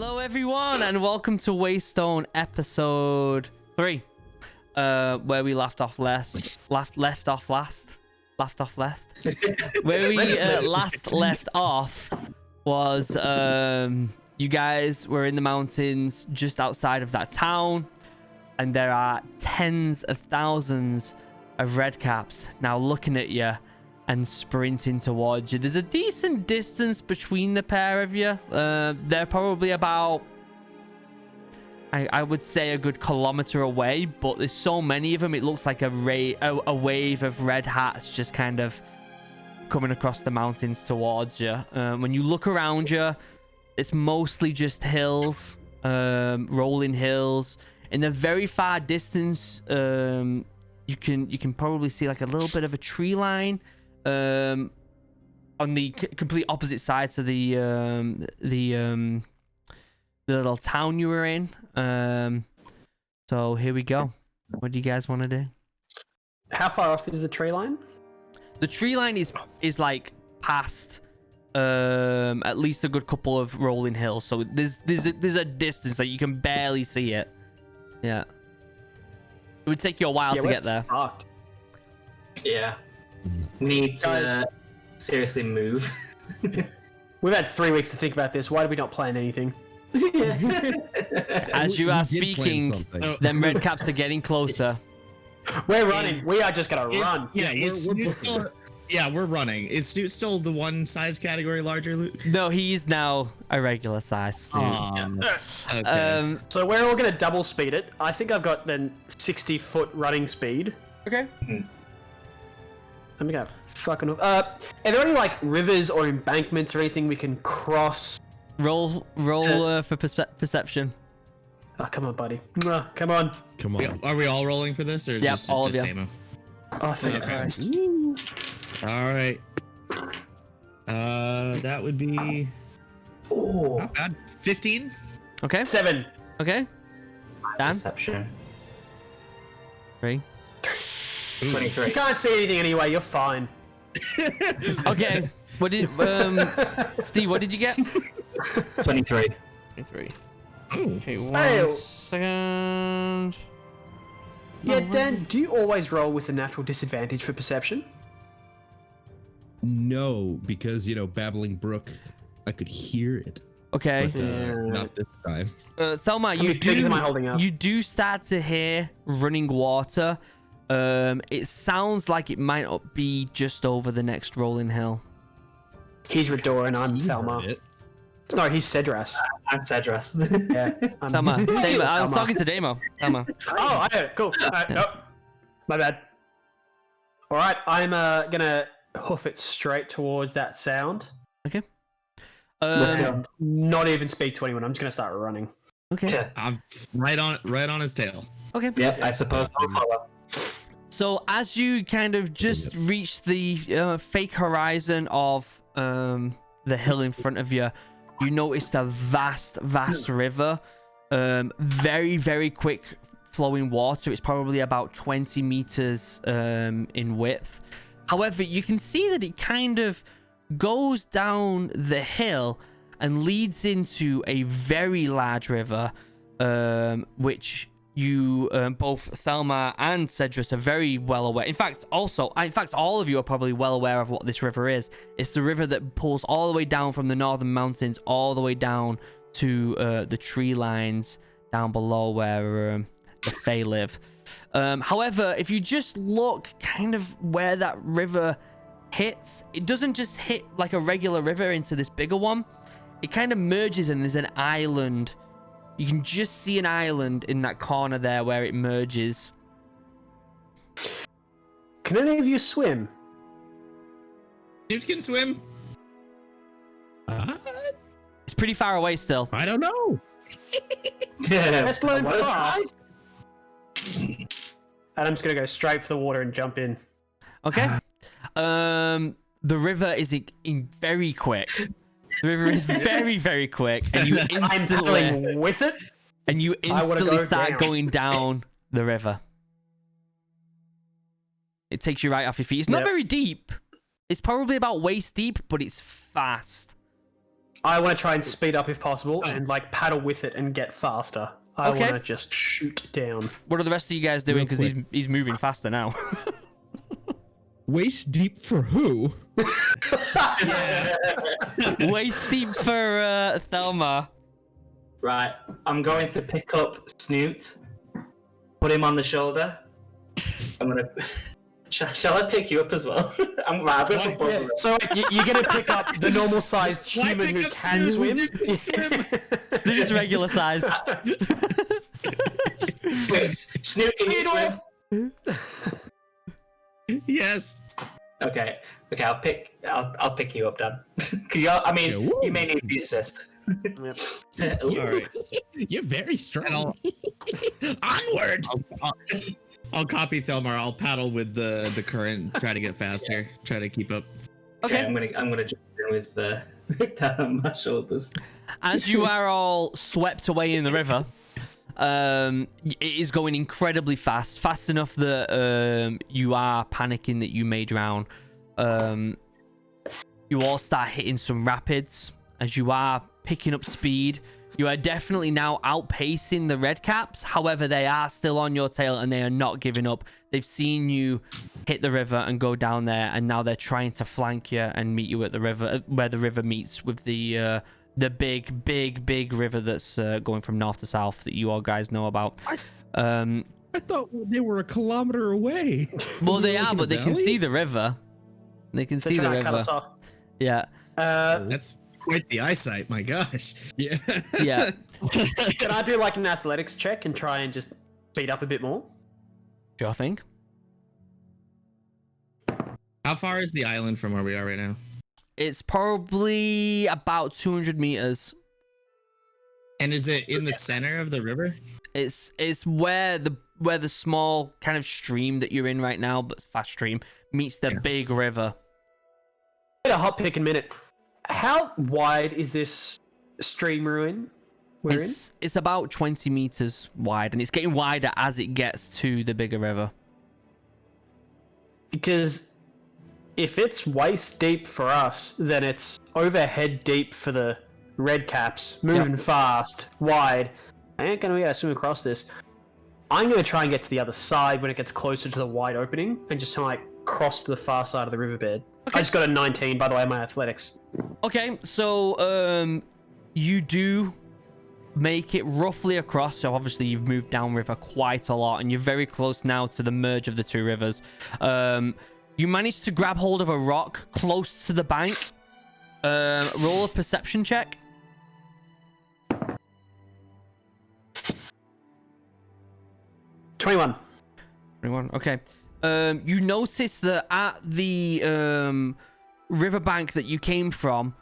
Hello everyone and welcome to Waystone episode 3, where we left off last. Where we last left off was you guys were in the mountains just outside of that town, and there are tens of thousands of redcaps now looking at you and sprinting towards you. There's a decent distance between the pair of you. They're probably about, I would say, a good kilometer away, but there's so many of them, it looks like a wave of red hats just kind of coming across the mountains towards you. When you look around you, it's mostly just hills, rolling hills. In the very far distance, you can probably see like a little bit of a tree line on the complete opposite side to the little town you were in. So here we go. What do you guys want to do? How far off is the tree line? The tree line is like past at least a good couple of rolling hills, so there's a distance that you can barely see it. Yeah, it would take you a while to get there. Fucked. Yeah. We need to seriously move. We've had 3 weeks to think about this. Why did we not plan anything? As you are speaking, them red caps are getting closer. We're running. We are just gonna run. Yeah, we're running. Is Snoot still the one size category larger, Luke? No, he's now a regular size. Okay. So we're all gonna double speed it. I think I've got then 60-foot running speed. Okay. Let me go. Fucking. Are there any like rivers or embankments or anything we can cross? Roll for perception. Oh, come on, buddy. Come on. Come on. Are we all rolling for this, or Yep, just all of you. Damo? Oh, thank Christ. All right. That would be not bad. 15. Okay. 7. Okay. Dan? Perception. 3. 23. You can't see anything anyway. You're fine. Okay. What did Steve? What did you get? 23. 23. Oh. Okay. One Hey. second. Yeah, Dan. Do you always roll with a natural disadvantage for perception? No, because babbling brook, I could hear it, Okay. but not this time. Thelma, How many fingers am I holding up? you do start to hear running water. It sounds like it might not be just over the next rolling hill. He's Rador and I'm You Thelma. heard it. No, he's Cedras. I'm Cedras. Yeah. I'm Thelma, Damo. I was Thelma. talking to Damo. Thelma. Oh, I heard it. Cool. Alright, nope. My bad. Alright, I'm gonna hoof it straight towards that sound. Okay. Let's go. Not even speak to anyone. I'm just gonna start running. Okay. I'm right on his tail. Okay. Yep, I suppose I'll follow. So as you kind of just reach the fake horizon of the hill in front of you, you noticed a vast river. Very, very quick flowing water. It's probably about 20 meters in width. However, you can see that it kind of goes down the hill and leads into a very large river, which you both Thelma and Cedras are very well aware. In fact, all of you are probably well aware of what this river is. It's the river that pulls all the way down from the northern mountains all the way down to the tree lines down below where the Fae live. However, if you just look kind of where that river hits, it doesn't just hit like a regular river into this bigger one. It kind of merges and there's an island. You can just see an island in that corner there where it merges. Can any of you swim? Dude can swim. It's pretty far away still. I don't know. Let's learn What a fast. Adam's gonna go straight for the water and jump in. Okay. The river is very quick. The river is very, very quick, and you I'm paddling with it. instantly start down. going down the river. It takes you right off your feet. It's not very deep. It's probably about waist deep, but it's fast. I want to try and speed up if possible and like paddle with it and get faster. I Okay. want to just shoot down. What are the rest of you guys doing? Real Because quick. he's moving faster now. Waist deep for who? Waist deep for Thelma. Right, I'm going to pick up Snoot, put him on the shoulder. I'm gonna. Shall I pick you up as well? I'm gonna put both of them. So you're gonna pick up the normal-sized Why human pick who up can Snoot? swim? Swim. Snoot's regular size. Wait, Snoot, can you swim? Yes. Okay, I'll pick you up, Dan. I mean, Okay, woo. you may need the assist. All right. You're very And strong. Onward. I'll copy Thelmar. I'll paddle with the current. Try to get faster. Try to keep up. Okay, Okay. I'm gonna jump in with Dan on my shoulders. As you are all swept away in the river, it is going incredibly fast enough that you are panicking that you may drown. You all start hitting some rapids as you are picking up speed. You are definitely now outpacing the red caps. However, they are still on your tail and they are not giving up. They've seen you hit the river and go down there, and now they're trying to flank you and meet you at the river, where the river meets with the big river that's going from north to south that you all guys know about. I thought they were a kilometer away. Well, they Like are, in but the they can valley? see the river. They can So see the try and cut river. us off. Yeah, That's quite the eyesight. My gosh. Yeah. yeah. Can I do like an athletics check and try and just speed up a bit more? Sure thing. How far is the island from where we are right now? It's probably about 200 meters. And is it in the center of the river? It's where the small kind of stream that you're in right now, but fast stream, meets the big river. Wait a hot pick in a minute. How wide is this stream ruin we're in? It's about 20 meters wide, and it's getting wider as it gets to the bigger river. Because if it's waist deep for us, then it's overhead deep for the red caps, moving fast, wide. I ain't gonna be able to swim across this. I'm gonna try and get to the other side when it gets closer to the wide opening, and just kind of like cross to the far side of the riverbed. I just got a 19, by the way, in my athletics. Okay, so you do make it roughly across. So obviously you've moved downriver quite a lot, and you're very close now to the merge of the two rivers. You managed to grab hold of a rock close to the bank. Roll a perception check. 21. 21. Okay. You notice that at the riverbank that you came from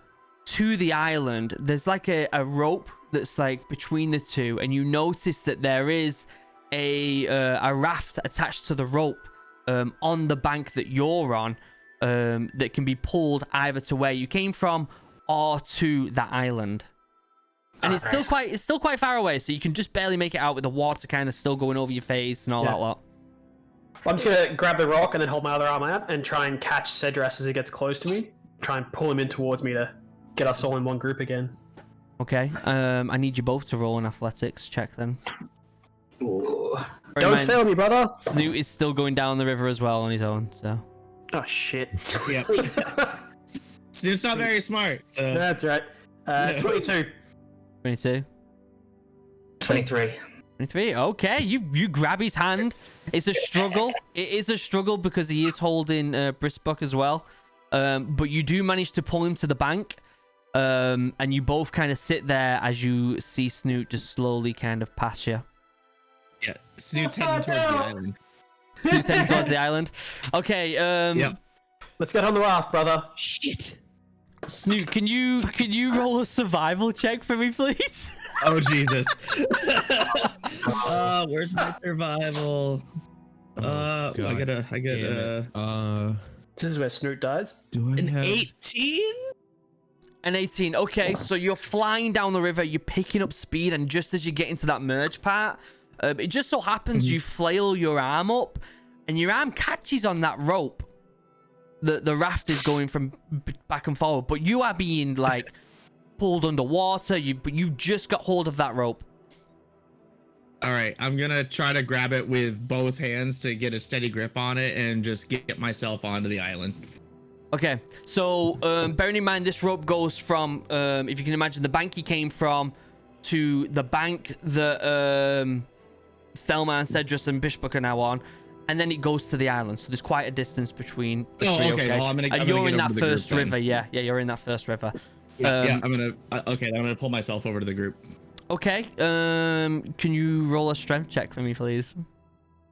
to the island, there's like a rope that's like between the two, and you notice that there is a raft attached to the rope on the bank that you're on, that can be pulled either to where you came from or to that island. And it's still quite far away, so you can just barely make it out with the water kind of still going over your face and all that lot. I'm just gonna grab the rock and then hold my other arm out and try and catch Cedras as he gets close to me. Try and pull him in towards me to get us all in one group again. Okay. I need you both to roll an athletics check then. Ooh. Bear in Don't mind, fail me, brother! Snoot is still going down the river as well on his own, so. Oh, shit. Yep. Snoop's not very smart. So. That's right. 22. 22. 23. 23. Okay, you grab his hand. It's a struggle. It is a struggle because he is holding Brisbuck as well. But you do manage to pull him to the bank. And you both kind of sit there as you see Snoot just slowly kind of pass you. Yeah, Snoop's heading towards the island. Snoot's heading towards the island. Okay. Yep. Let's get on the raft, brother. Shit. Snoot, can you roll a survival check for me, please? Oh Jesus. Where's my survival? I gotta. This is where Snoot dies. Do I An have... 18? An 18. Okay, so you're flying down the river, you're picking up speed, and just as you get into that merge part, it just so happens you flail your arm up, and your arm catches on that rope. The raft is going from back and forward, but you are being like pulled underwater. But you just got hold of that rope. All right, I'm gonna try to grab it with both hands to get a steady grip on it and just get myself onto the island. Okay, so bearing in mind this rope goes from, if you can imagine, the bank he came from to the bank that Thelma and Cedrus and Bishbuk are now on, and then it goes to the island. So there's quite a distance between the three, okay. Well, I'm gonna you're get in over that to the group first river. then. Yeah, you're in that first river. Yeah, I'm gonna pull myself over to the group. Okay, can you roll a strength check for me, please?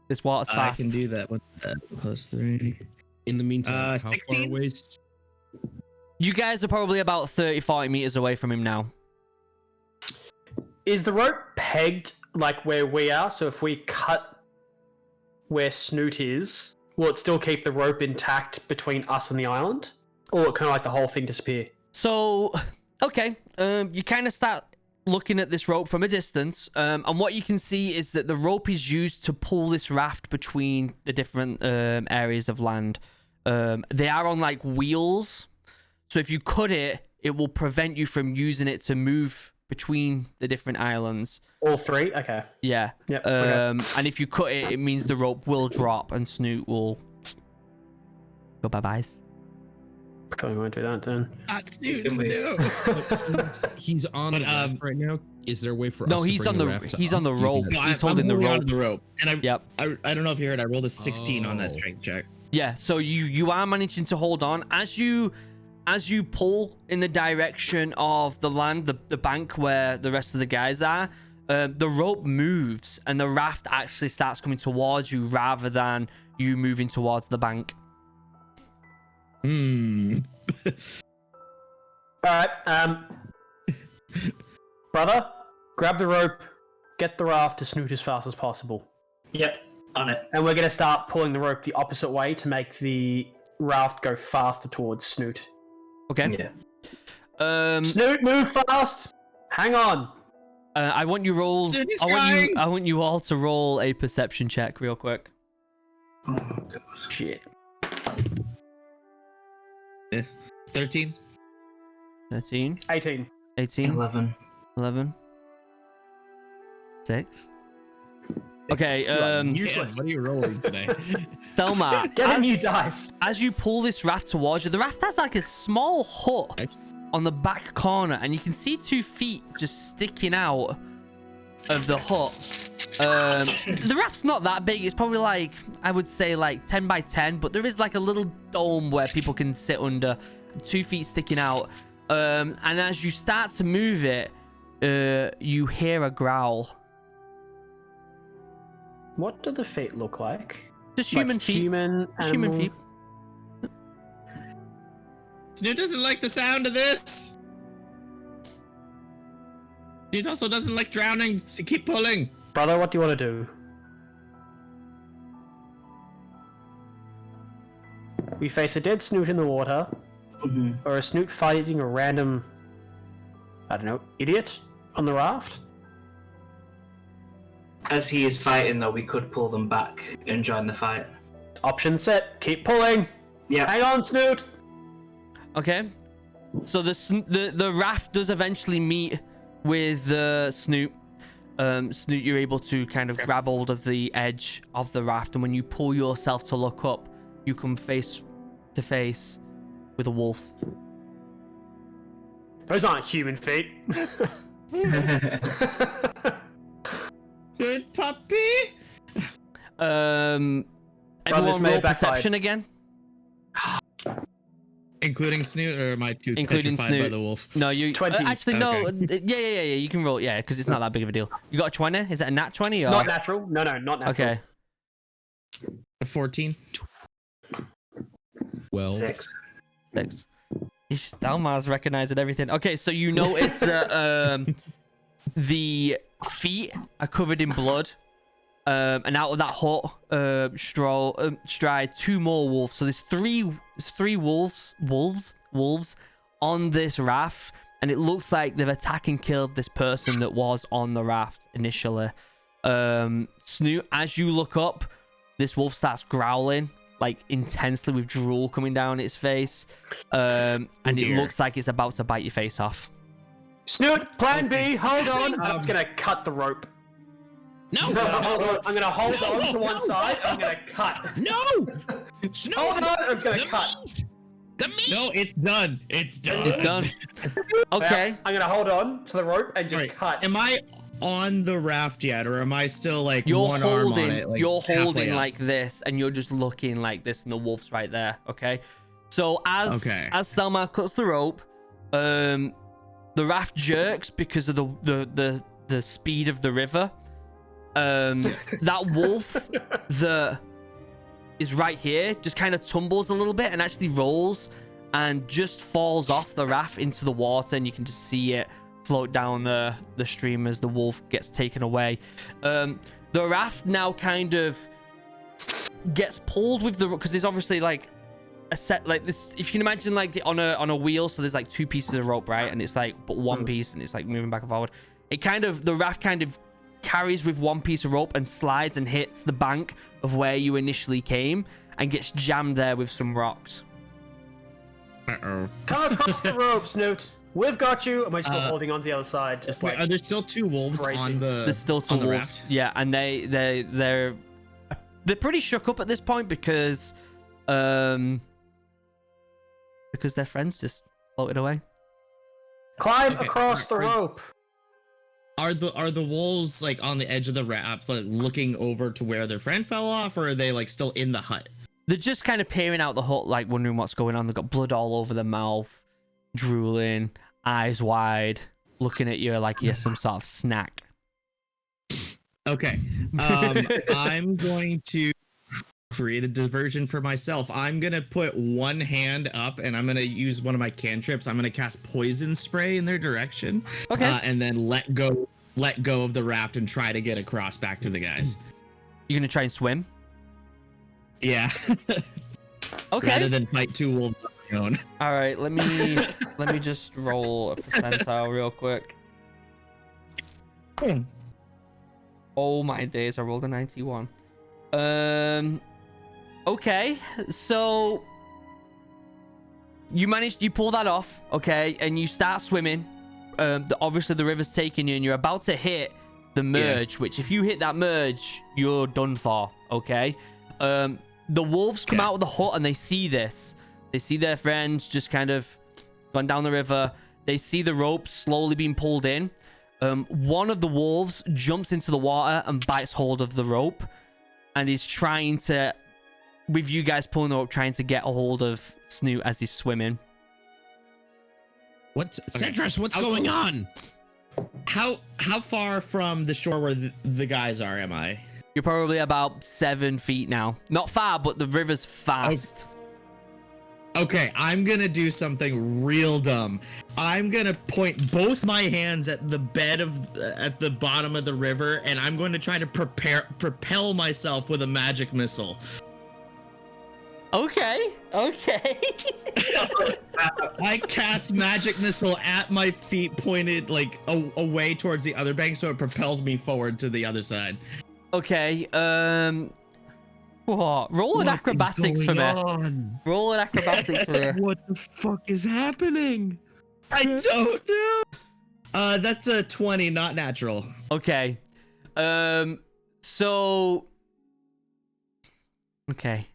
This water's fast. I can do that. What's that? +3. In the meantime, how 16? far away? You guys are probably about 30-40 meters away from him now. Is the rope pegged like where we are? So if we cut where Snoot is, will it still keep the rope intact between us and the island? Or will it kind of like the whole thing disappear? So, okay, you kind of start looking at this rope from a distance, and what you can see is that the rope is used to pull this raft between the different areas of land. They are on like wheels, so if you cut it, it will prevent you from using it to move between the different islands. All three? Okay. Yeah. Yep, okay. And if you cut it, it means the rope will drop and Snoot will go bye-byes. Probably won't do that then. Not Snoot. Can we- No. He's on the raft right now. Is there a way for No, us to he's bring on the the raft he's up? on the rope. No, He's holding the holding rope. onto the rope. And Yep. I don't know if you heard. I rolled a 16 on that Oh. strength check. Yeah, so you are managing to hold on as you pull in the direction of the land, the bank where the rest of the guys are. The rope moves and the raft actually starts coming towards you rather than you moving towards the bank. Alright, brother, grab the rope, get the raft to Snoot as fast as possible. Yep, on it. And we're going to start pulling the rope the opposite way to make the raft go faster towards Snoot. Okay. Yeah. Snoot, move fast! Hang on! I want you roll. Snoot is I want you all to roll a perception check real quick. Oh god. Shit. 13. 13, 18. 18, 11. 11, 6. Okay, Useless. What are you rolling today? Thelma, Get a new dice! as you pull this raft towards you, the raft has like a small hut on the back corner, and you can see 2 feet just sticking out of the hut. The raft's not that big. It's probably like, I would say like 10 by 10, but there is like a little dome where people can sit under, 2 feet sticking out. And as you start to move it, you hear a growl. What do the feet look like? Just human Like feet. Human, Just human animal? feet. Snoot doesn't like the sound of this. Snoot also doesn't like drowning, so keep pulling. Brother, what do you want to do? We face a dead Snoot in the water, Mhm. or a Snoot fighting a random, I don't know, idiot on the raft? As he is fighting, though, we could pull them back and join the fight. Option set, keep pulling! Yeah. Hang on, Snoot! Okay. So the raft does eventually meet with Snoot. Snoot, you're able to kind of grab hold of the edge of the raft, and when you pull yourself to look up, you come face to face with a wolf. Those aren't human feet. Good puppy. Everyone Brothers may roll have backfired. perception again. Including Snoot, or am I too Including petrified by Snoot. the wolf? No, you 20. actually no. Yeah. You can roll. Yeah, because it's not that big of a deal. You got a 20? Is it a nat 20 or? Not natural. No, not natural. Okay. 14. Well, 6. 6. Stelmar's recognizing everything. Okay, so you notice that the feet are covered in blood. And out of that hut stride 2 more wolves. So there's three wolves on this raft, and it looks like they've attacked and killed this person that was on the raft initially. Snoot, as you look up, this wolf starts growling like intensely with drool coming down its face, and it dear. looks like it's about to bite your face off. Snoot, plan B, hold on. I'm just gonna cut the rope. No! I'm gonna hold on to one side. I'm gonna cut. No! Snoop! Hold on, I'm gonna cut. The meat! No, it's done. It's done. It's done. Okay. I'm gonna hold on to the rope and just cut. Am I on the raft yet, or am I still like You're one arm on it? Like, you're halfway holding up? like this, and you're just looking like this, and the wolf's right there. Okay. So as Thelma cuts the rope, the raft jerks because of the speed of the river. That wolf that is right here just kind of tumbles a little bit and actually rolls and just falls off the raft into the water, and you can just see it float down the stream as the wolf gets taken away. The raft now kind of gets pulled with the, because there's obviously like a set like this, if you can imagine, like on a wheel, so there's like two pieces of rope, right? And it's like but one piece, and it's like moving back and forward. The raft kind of carries with one piece of rope and slides and hits the bank of where you initially came and gets jammed there with some rocks. Uh-oh. Come across the rope, Snoot. We've got you. Am I still holding on to the other side? Just Wait, like, are there still two wolves on the? There's still two on the wolves. raft? Yeah, and they're pretty shook up at this point because their friends just floated away. climb Okay, across the rope. Are the wolves like on the edge of the raft, like looking over to where their friend fell off, or are they like still in the hut? They're just kind of peering out the hut, like wondering what's going on. They've got blood all over their mouth, drooling, eyes wide, looking at you like you're some sort of snack. Okay. I'm going to create a diversion for myself. I'm going to put one hand up and I'm going to use one of my cantrips. I'm going to cast poison spray in their direction. Okay. And then let go of the raft and try to get across back to the guys. You're going to try and swim? Yeah. Okay. Rather than fight two wolves on my own. All right, let me just roll a percentile real quick. Oh my days, I rolled a 91. Okay, so you pull that off, okay, and you start swimming. Obviously the river's taking you, and you're about to hit the merge, which if you hit that merge, you're done for, okay? The wolves come out of the hut and they see this. They see their friends just kind of gone down the river. They see the rope slowly being pulled in. One of the wolves jumps into the water and bites hold of the rope and is trying to, with you guys pulling the rope, trying to get a hold of Snoot as he's swimming. Citrus, what's going on? How far from the shore where the guys are am I? You're probably about 7 feet now. Not far, but the river's fast. Okay, I'm gonna do something real dumb. I'm gonna point both my hands at the bed at the bottom of the river, and I'm going to try to propel myself with a magic missile. Okay. I cast magic missile at my feet, pointed like away towards the other bank, so it propels me forward to the other side. Okay. Roll an acrobatics for me. Roll an acrobatics for me. What the fuck is happening? I don't know. That's a 20, not natural. Okay. So. Okay.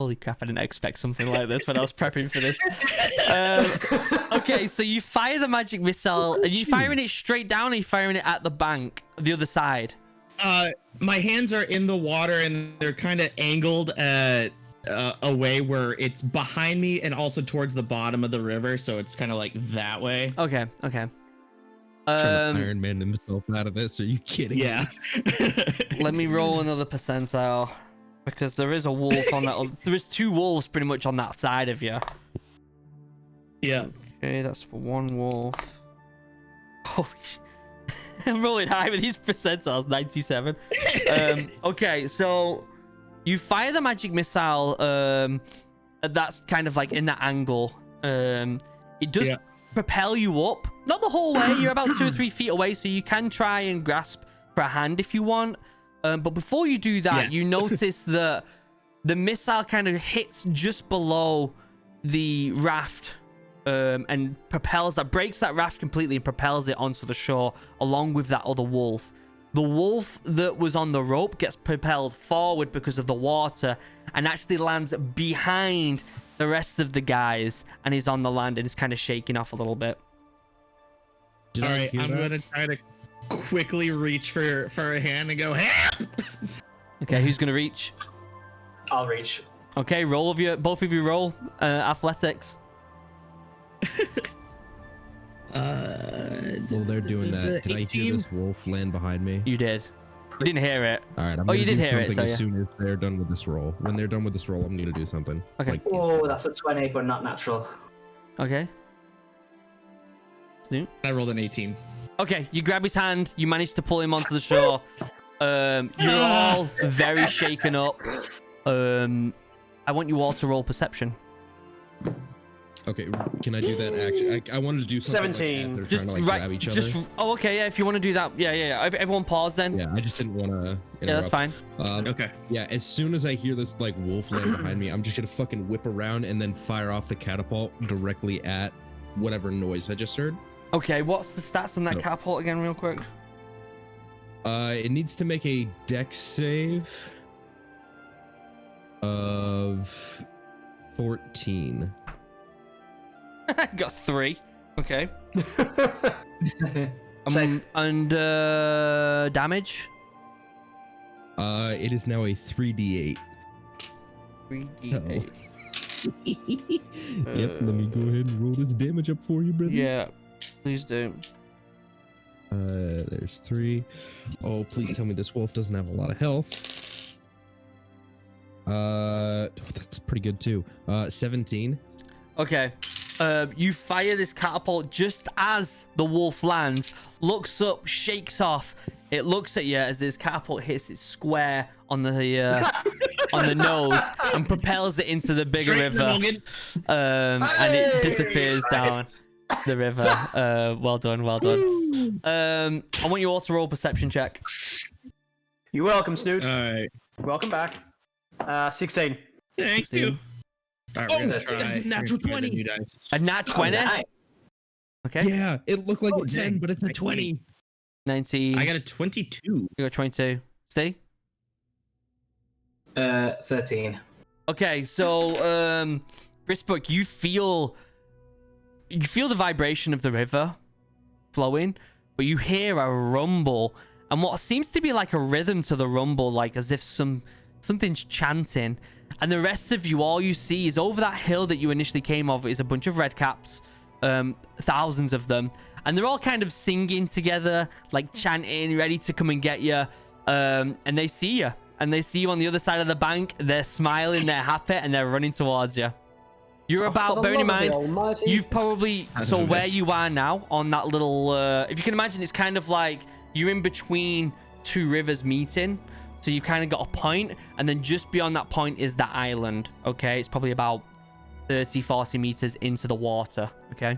Holy crap! I didn't expect something like this when I was prepping for this. Okay, so you fire the magic missile. Are you firing it straight down, or are you firing it at the bank, the other side? My hands are in the water and they're kind of angled away where it's behind me and also towards the bottom of the river, so it's kind of like that way. Okay. Trying to Iron Man himself out of this. Are you kidding? Yeah. Let me roll another percentile because there is a wolf on that. There is 2 wolves pretty much on that side of you. Yeah. Okay, that's for 1 wolf. Holy shit. I'm rolling high with these percentiles, 97. Okay, so you fire the magic missile. That's kind of like in that angle. It does propel you up, not the whole way. You're about 2 or 3 feet away, so you can try and grasp for a hand if you want. But before you do that, you notice that the missile kind of hits just below the raft and breaks that raft completely and propels it onto the shore along with that other wolf. The wolf that was on the rope gets propelled forward because of the water and actually lands behind the rest of the guys, and he's on the land and is kind of shaking off a little bit. All right, I'm gonna try to quickly reach for a hand and go, help! Okay, who's gonna reach? I'll reach. Okay, both of you roll athletics. While they're doing that, did I hear this wolf land behind me? You did. You didn't hear it. All right, I'm Oh, gonna you did do hear it, something so as yeah. soon as they're done with this roll. When they're done with this roll, I'm gonna do something. Okay. Like, Oh, that's a 20, but not natural. Okay. Snoop. I rolled an 18. Okay, you grab his hand. You manage to pull him onto the shore. You're all very shaken up. I want you all to roll perception. okay, can I do that action? I wanted to do something 17. like that. They're Just trying to like grab each other. Oh, okay. Yeah, if you want to do that. Yeah. Everyone pause then. Yeah, I just didn't want to. Yeah, that's fine. Okay. Yeah, as soon as I hear this like wolf land behind me, I'm just gonna fucking whip around and then fire off the catapult directly at whatever noise I just heard. Okay, what's the stats on that So- catapult again, real quick? It needs to make a dex save of 14. Got 3. Okay. Safe. And damage? It is now a 3d8. 3d8. Yep, let me go ahead and roll this damage up for you, brother. Yeah, please do. There's 3. Oh, please tell me this wolf doesn't have a lot of health. That's pretty good too. 17. Okay. You fire this catapult just as the wolf lands, looks up, shakes off. It looks at you as this catapult hits it square on the on the nose and propels it into the bigger Straight in the river. noggin. And it disappears down the river. Well done. I want you all to roll a perception check. You're welcome, Snoot. All right. Welcome back. 16. Thank you. All right, we're gonna Oh, try. that's a natural we're gonna try the 20. new dice. A nat 20. Nice. Okay. Yeah, it looked like Oh, a 10, dang. but it's a 20. 19. I got a 22. You got 22. Steve? 13. Okay, so Brisbrook, you feel the vibration of the river flowing, but you hear a rumble and what seems to be like a rhythm to the rumble, like as if something's chanting. And the rest of you, all you see is over that hill that you initially came over is a bunch of redcaps, thousands of them, and they're all kind of singing together, like chanting, ready to come and get you. And they see you. And they see you on the other side of the bank. They're smiling, they're happy, and they're running towards you. You're about, bearing in mind, you've probably, so where you are now on that little, if you can imagine, it's kind of like you're in between two rivers meeting. So you've kind of got a point, and then just beyond that point is that island, okay? It's probably about 30, 40 meters into the water, okay?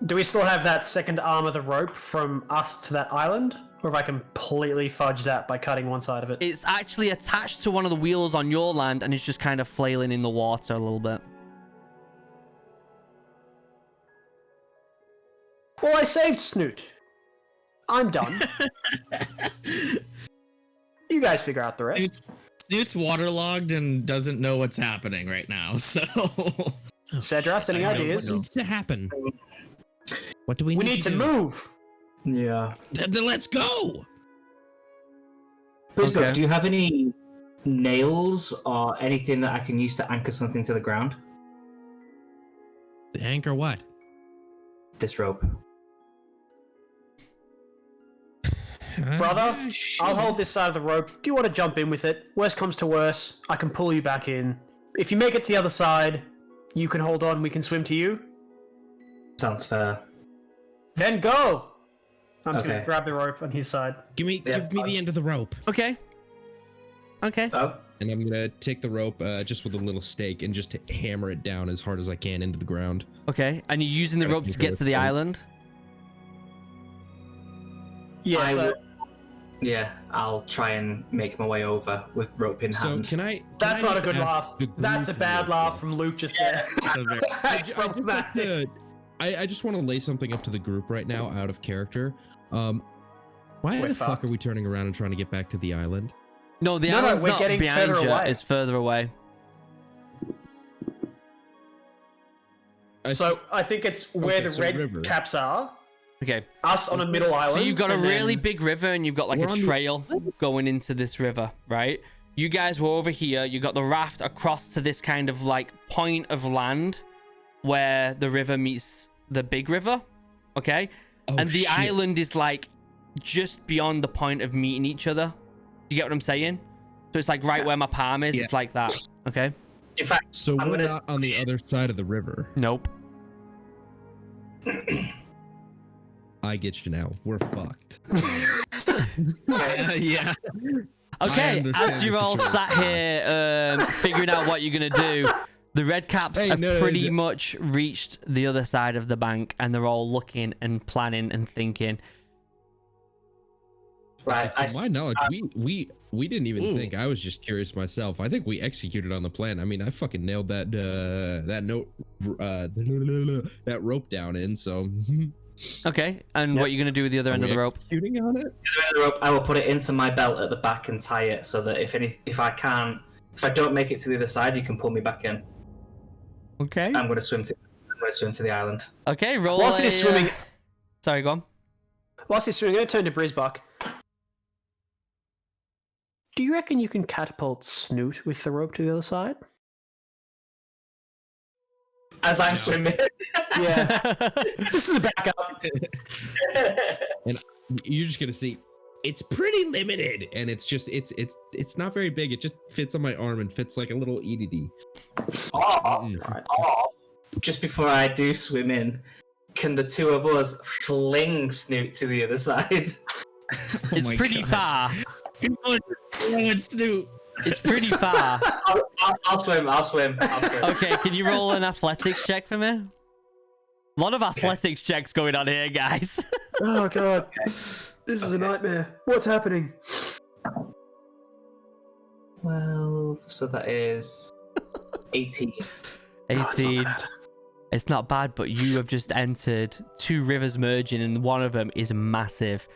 Do we still have that second arm of the rope from us to that island? Or have I completely fudged that by cutting one side of it? It's actually attached to one of the wheels on your land, and it's just kind of flailing in the water a little bit. Well, I saved Snoot. I'm done. You guys figure out the rest. Snoot's waterlogged and doesn't know what's happening right now, so... Cedras, any I know, ideas? What needs to happen? What do we We need need to do? move. Yeah. Then let's go! Brisbane, Okay. do you have any nails or anything that I can use to anchor something to the ground? The anchor what? This rope. Brother, I'll hold this side of the rope. Do you want to jump in with it? Worst comes to worst, I can pull you back in. If you make it to the other side, you can hold on, we can swim to you. Sounds fair. Then go! I'm just Okay. gonna grab the rope on his side. Give me the end of the rope. Okay. Okay. Oh, And I'm gonna take the rope just with a little stake and just hammer it down as hard as I can into the ground. Okay. And you're using the rope to get to the island? Yeah, I so will Yeah, I'll try and make my way over with rope in So hand. That's not a good laugh. the group That's a bad real laugh quick? from Luke just there. That's problematic. I just want to lay something up to the group right now, out of character. Why We're the fuck fucked. are we turning around and trying to get back to the island? No, the No, island's we're not getting behind further you. away. It's further away. So I think it's where Okay, the so red river. caps are. Okay. Us on a middle island. So you've got a and really then- big river and you've got like We're a on the- trail going into this river, right? You guys were over here. You got the raft across to this kind of like point of land where the river meets the big river, okay? Oh, And the shit. island is like just beyond the point of meeting each other. Do you get what I'm saying? So it's like right where my palm is. Yeah. It's like that, okay? In fact, So I'm we're gonna- not on the other side of the river. Nope. I get you now. We're fucked. Yeah. Okay, understand as the you're all situation. sat here figuring out what you're gonna do, the red caps Hey, have no, pretty the- much reached the other side of the bank, and they're all looking and planning and thinking. right, To my knowledge, we didn't even think. I was just curious myself. I think we executed on the plan. I mean, I fucking nailed that that rope down in. So Okay, and what are you gonna do with the other end of the rope? Shooting on it. the rope, I will put it into my belt at the back and tie it so that if I don't make it to the other side, you can pull me back in. Okay. I'm gonna swim to the island. Okay, roll. Whilst he's swimming, Sorry, go on. whilst he's swimming, I'm going to turn to Brisbuck. Do you reckon you can catapult Snoot with the rope to the other side? As I'm swimming. Yeah. This is a backup. You're just gonna see. It's pretty limited, and it's just it's not very big. It just fits on my arm and fits like a little EDD. Just before I do swim in, can the two of us fling Snoot to the other side? It's pretty far. Snoop. It's pretty far. I'll swim. Okay, can you roll an athletics check for me? A lot of athletics checks going on here, guys. Oh, God. This is a nightmare. What's happening? Well, so that is 18. 18. It's not bad, but you have just entered two rivers merging, and one of them is massive.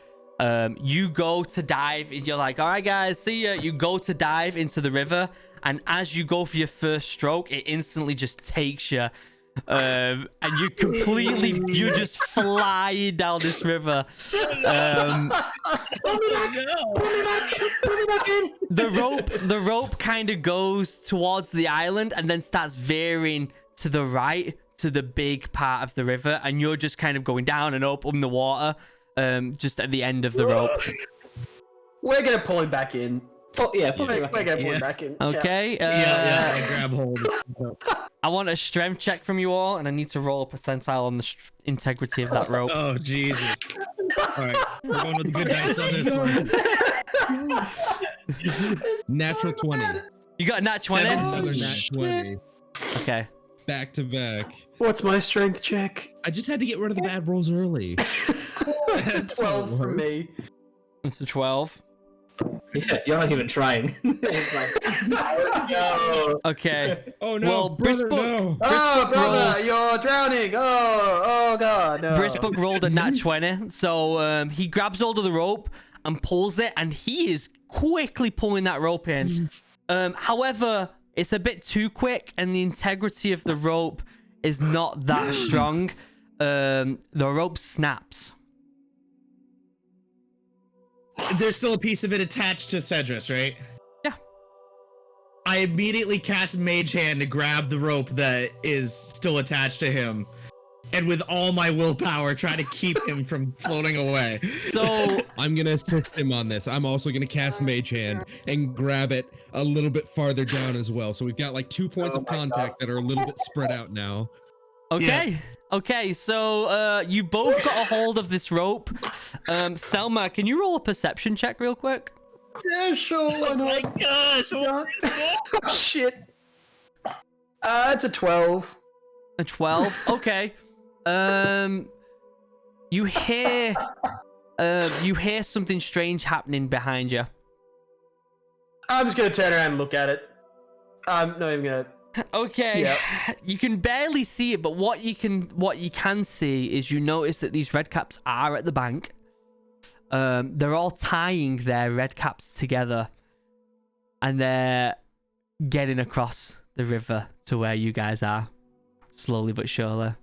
You go to dive, and you're like, all right, guys, see ya. You go to dive into the river, and as you go for your first stroke, it instantly just takes you. And you just fly down this river. The rope kind of goes towards the island and then starts veering to the right to the big part of the river, and you're just kind of going down and up in the water, just at the end of the rope. We're going to pull him back in. Oh, yeah, We're going to pull him back in. Okay. I grab hold. I want a strength check from you all, and I need to roll a percentile on the integrity of that rope. Oh Jesus! All right, we're going with the good dice on this one. Natural 20. You got a nat 20? Another nat 20. Okay. Back to back. What's my strength check? I just had to get rid of the bad rolls early. It's a 12 from me. It's a 12. Yeah, you're not even trying. It's like, no. Okay. Oh no, Well, brother, Brisbook- no. Oh, brother, you're drowning. Oh, God, no. Brisbook rolled a nat 20, so he grabs hold of the rope and pulls it, and he is quickly pulling that rope in. However, it's a bit too quick, and the integrity of the rope is not that strong. The rope snaps. There's still a piece of it attached to Cedrus, right? Yeah. I immediately cast Mage Hand to grab the rope that is still attached to him, and with all my willpower, try to keep him from floating away. So I'm gonna assist him on this. I'm also gonna cast Mage Hand and grab it a little bit farther down as well. So we've got like 2 points of contact that are a little bit spread out now. okay. Okay, so you both got a hold of this rope. Thelma, can you roll a perception check real quick? Yeah, sure, why not? My gosh! Oh, shit. It's a 12. A 12. Okay. You hear You hear something strange happening behind you. I'm just gonna turn around and look at it. I'm not even gonna. Okay, Yep. you can barely see it, but what you can see is you notice that these red caps are at the bank. They're all tying their red caps together, and they're getting across the river to where you guys are, slowly but surely.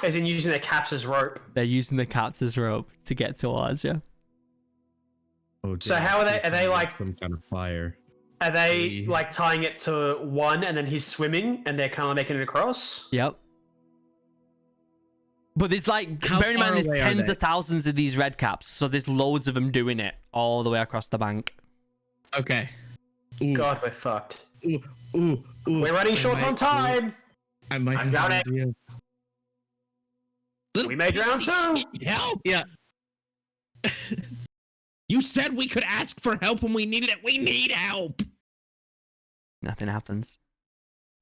As in using their caps as rope. They're using the caps as rope to get towards you. Oh, So damn, how are they- this are they sounds like- some kind of fire? Are they Jeez. like tying it to one and then he's swimming and they're kind of making it across? Yep. But there's like, How bear in mind, far there's away are tens they? of thousands of these red caps, so there's loads of them doing it all the way across the bank. Okay. Ooh, God, we're fucked. ooh, ooh. We're running short on time. I might I'm have an drowning. idea. Little We made round piece two. of shit, help! Yeah. You said we could ask for help when we needed it. We need help. Nothing happens.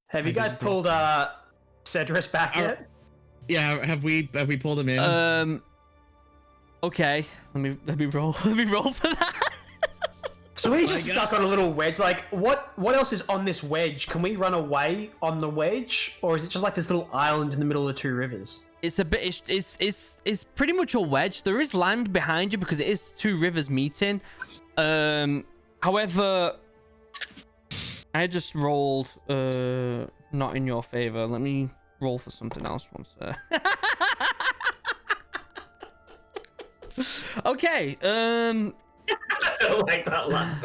Have you guys pulled Cedrus back yet? Yeah, have we pulled him in? Okay. Let me roll. Let me roll for that. So we my just God. stuck on a little wedge. Like, what else is on this wedge? Can we run away on the wedge, or is it just like this little island in the middle of the two rivers? It's a bit. It's pretty much a wedge. There is land behind you because it is two rivers meeting. However, I just rolled not in your favor. Let me roll for something else once. Okay. I don't like that laugh.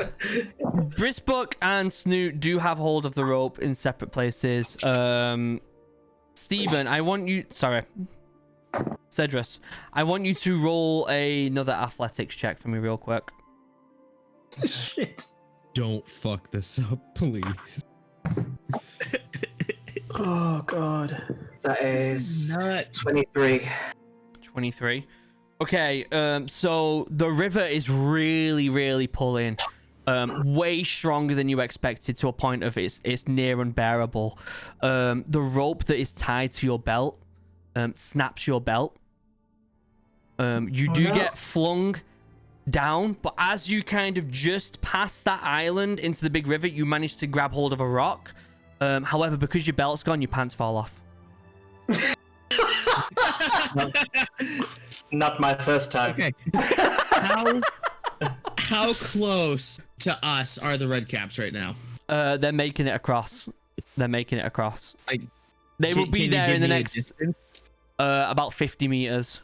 Brisbook and Snoot do have hold of the rope in separate places. Stephen, I want you. Sorry, Cedrus, I want you to roll another athletics check for me, real quick. Shit. Don't fuck this up, please. Oh god. That This is is nuts. 23. 23. Okay, so the river is really, really pulling, way stronger than you expected, to a point of it's near unbearable. The rope that is tied to your belt snaps your belt. You do get flung down, but as you kind of just pass that island into the big river, you manage to grab hold of a rock. However, because your belt's gone, your pants fall off. Not my first time. Okay. How close to us are the red caps right now? They're making it across. They're making it across. Like, They will can be you there give in the me a next distance? about 50 meters.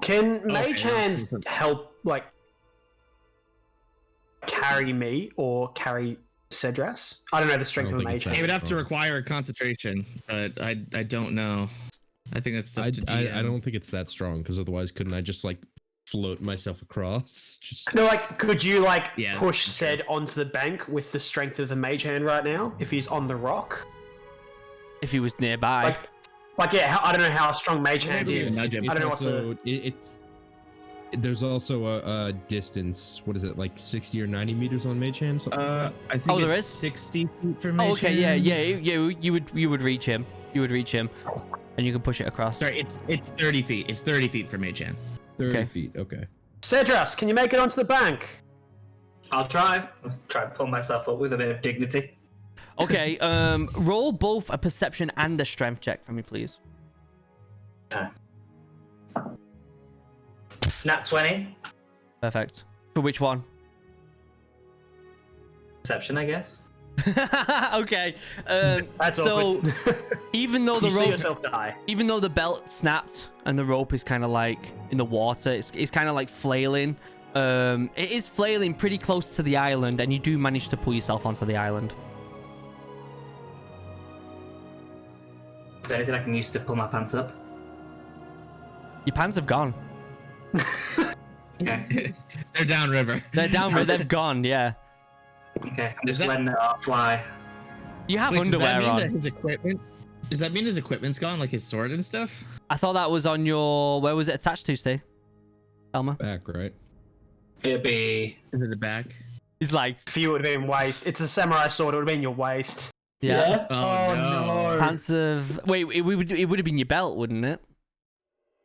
Can Mage Okay. Hands help, like, carry me or carry Cedras? I don't know the strength I of don't a think Mage it's Hand. It would have to require concentration, but I don't know. I think that's up I to DM. don't think it's that strong, because otherwise couldn't I just like float myself across? Just No, like, could you, like, Yeah, push okay. Ced onto the bank with the strength of the Mage Hand right now, if he's on the rock? If he was nearby. Yeah, I don't know how strong Mage Hand Yeah, is. nudge him. I don't know what also, to... it's there's also a distance. What is it, like 60 or 90 meters on Mage Hand? Something like I think Oh, there it's is? 60 feet for Oh, Mage okay, Hand. yeah. You would reach him. You would reach him, and you can push it across. Sorry, it's 30 feet. It's 30 feet for Mage Hand. 30 Okay. feet. Okay. Cedras, can you make it onto the bank? I'll try. Try to pull myself up with a bit of dignity. Okay. Roll both a perception and a strength check for me, please. Okay. Nat 20. Perfect. For which one? Perception, I guess. Okay. That's so awkward. even though the you see rope, yourself die. even though the belt snapped and the rope is kind of like in the water, it's kind of like flailing. It is flailing pretty close to the island, and you do manage to pull yourself onto the island. Is there anything I can use to pull my pants up? Your pants have gone. Okay. They're downriver. They're down. They've gone. Yeah. Okay. I'm Does just that- letting it all fly. You have Wait, does that underwear mean on. that his equipment? Does that mean his equipment's gone, like his sword and stuff? I thought that was on your. Where was it attached to, Steve? Elmer. Back, right? It'd be. Is it the back? He's like, For you, it would have been waist. It's a samurai sword. It would have been your waist. yeah. Oh, no. Pants of. Wait, it would have been your belt, wouldn't it?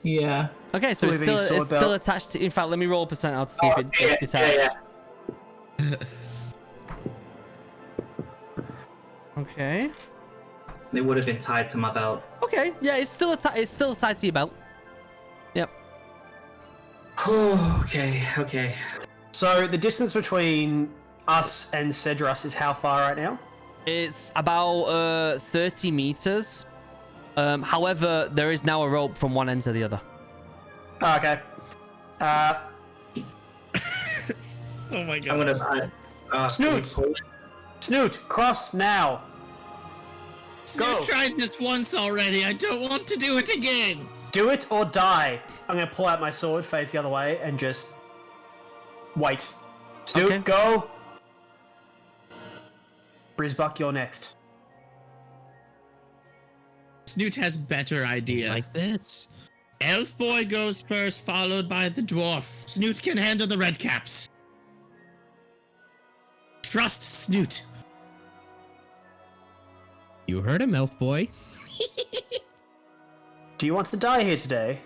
Yeah. Okay, so it's Within still his sword belt. attached to. In fact, let me roll a percent out to see if it gets detached. Okay. It would have been tied to my belt. Okay. Yeah, it's still tied to your belt. Yep. Okay. So the distance between us and Cedrus is how far right now? It's about 30 meters. However, there is now a rope from one end to the other. Oh, okay. Oh my I'm god. gonna. Snoot! Snoot, cross now. Snoot Go. tried this once already. I don't want to do it again. Do it or die. I'm gonna pull out my sword, face the other way, and just wait. Snoot, Okay. go. Brisbuck, you're next. Snoot has better idea. Like this. Elf boy goes first, followed by the dwarf. Snoot can handle the red caps. Trust Snoot. You heard him, elf boy. Do you want to die here today?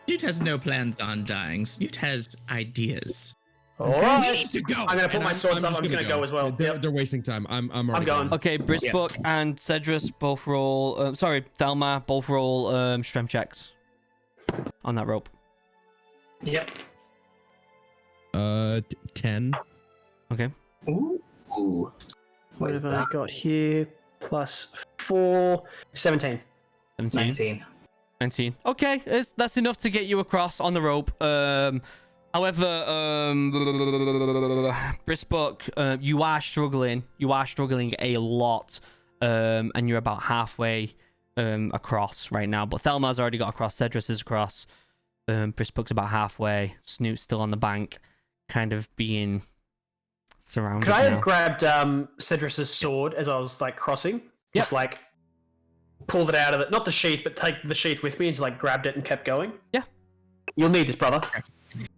Snoot has no plans on dying. Snoot has ideas. All We right. need to go. I'm gonna put And my swords up. I'm just gonna go as well. They're, Yep. they're wasting time. I'm already going. Okay, Brisbook and Cedrus both roll. Sorry, Thelma both roll strength checks on that rope. Yep. 10. Okay. Ooh. What is have I that? got here? Plus 4, 17. 17. 19. 19. Okay, that's enough to get you across on the rope. However, Brisbook, you are struggling. You are struggling a lot, and you're about halfway across right now. But Thelma's already got across. Cedrus is across. Brisbook's about halfway. Snoot's still on the bank, kind of being surrounded. Could I have now. grabbed Cedrus's sword as I was like crossing? Just like pulled it out of it, not the sheath, but take the sheath with me and just like grabbed it and kept going. Yeah. You'll need this, brother.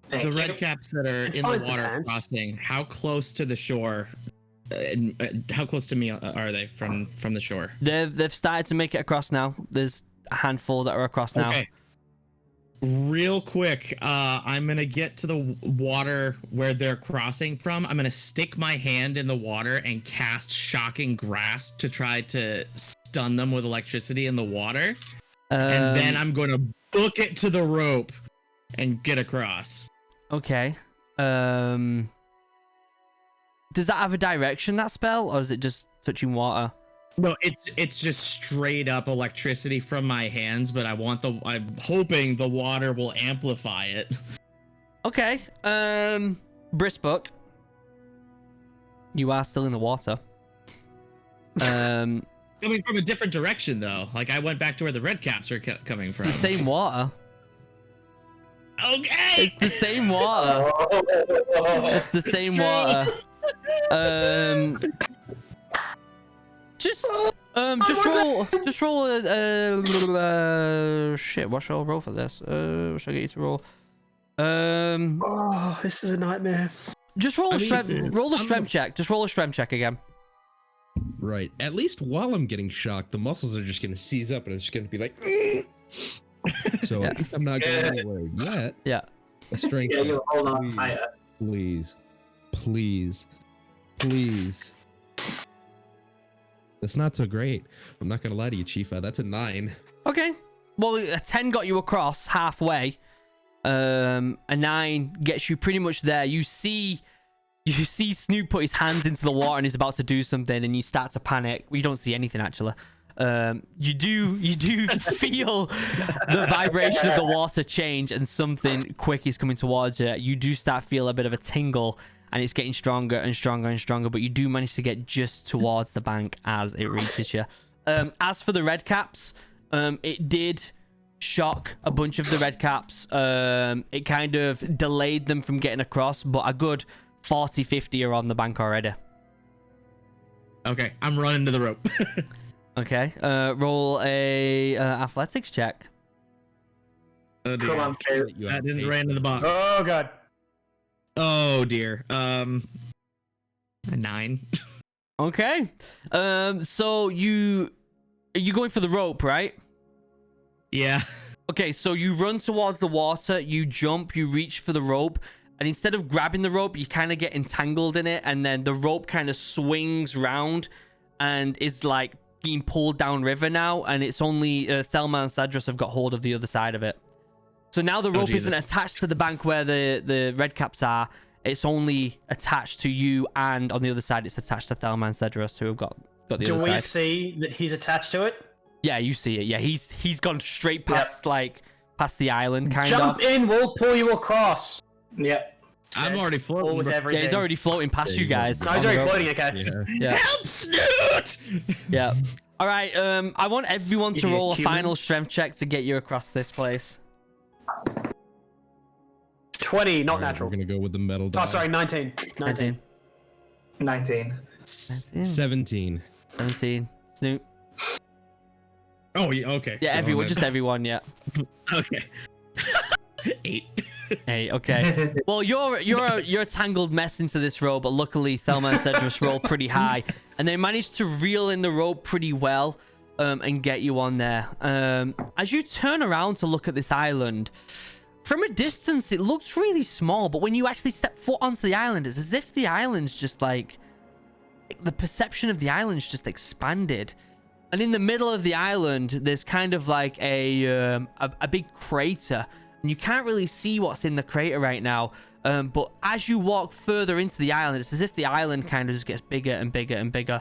Thank The you. red caps that are It's in fine the to water dance. crossing, how close to the shore? How close to me are they from the shore? They've started to make it across now. There's a handful that are across now. Okay. Real quick, I'm gonna get to the water where they're crossing from. I'm gonna stick my hand in the water and cast Shocking Grasp to try to stun them with electricity in the water. And then I'm gonna book it to the rope and get across. Okay. Does that have a direction, that spell, or is it just touching water? No, it's just straight up electricity from my hands, but I'm hoping the water will amplify it. Okay. Brisbook, you are still in the water. Coming from a different direction though. Like I went back to where the red caps are coming from. The same water. Okay. It's the same water. It's the same water. Just roll a shit. What shall I roll for this? What should I get you to roll? Oh, this is a nightmare. Just roll a strength. Jesus. Roll a strength check. Just roll a strength check again. Right. At least while I'm getting shocked, the muscles are just going to seize up and it's just going to be like. So Yeah. at least I'm not going anywhere yet. Yeah. A strength. Yeah, check, you'll hold on please, tighter. Please. Please. Please. That's not so great. I'm not going to lie to you, Chifa. That's a 9. Okay. Well, a 10 got you across halfway. A 9 gets you pretty much there. You see Snoop put his hands into the water and he's about to do something, and you start to panic. We don't see anything actually. You do feel the vibration of the water change, and something quick is coming towards you. You do start to feel a bit of a tingle, and it's getting stronger and stronger and stronger. But you do manage to get just towards the bank as it reaches you. As for the red caps, it did shock a bunch of the red caps. It kind of delayed them from getting across, but a good 40-50 are on the bank already. Okay, I'm running to the rope. Okay, roll a athletics check. Oh dear. Come on, Kate. That didn't ran in the box. Oh god. Oh dear. A 9. Okay, so are you going for the rope, right? Yeah. Okay, so you run towards the water, you jump, you reach for the rope, and instead of grabbing the rope, you kind of get entangled in it, and then the rope kind of swings round and is like being pulled down river now, and it's only Thelma and Cedrus have got hold of the other side of it. So now the rope isn't attached to the bank where the red caps are. It's only attached to you, and on the other side, it's attached to Thelma and Cedrus, who have got the other side. Do we see that he's attached to it? Yeah, you see it. Yeah, he's gone straight past past the island, kind of. Jump in, we'll pull you across. Yep. I'm already floating. With everything. Yeah, he's already floating past you guys. No, he's already floating. Okay. Yeah. Help, Snoot! Yeah. All right. I want everyone to roll a final strength check to get you across this place. 20, not All right, natural. We're gonna go with the metal die. Oh, sorry, 19. 19. 19. 17. 17. Snoop. Oh, yeah, okay. Yeah, Go everyone. on Just everyone. Yeah. then. Okay. 8. Hey. Okay. Well, you're a tangled mess into this rope, but luckily Thelma and Cedrus roll pretty high, and they managed to reel in the rope pretty well, and get you on there. As you turn around to look at this island, from a distance it looks really small, but when you actually step foot onto the island, it's as if the island's just like the perception of the island's just expanded. And in the middle of the island, there's kind of like a big crater. And you can't really see what's in the crater right now. But as you walk further into the island, it's as if the island kind of just gets bigger and bigger and bigger.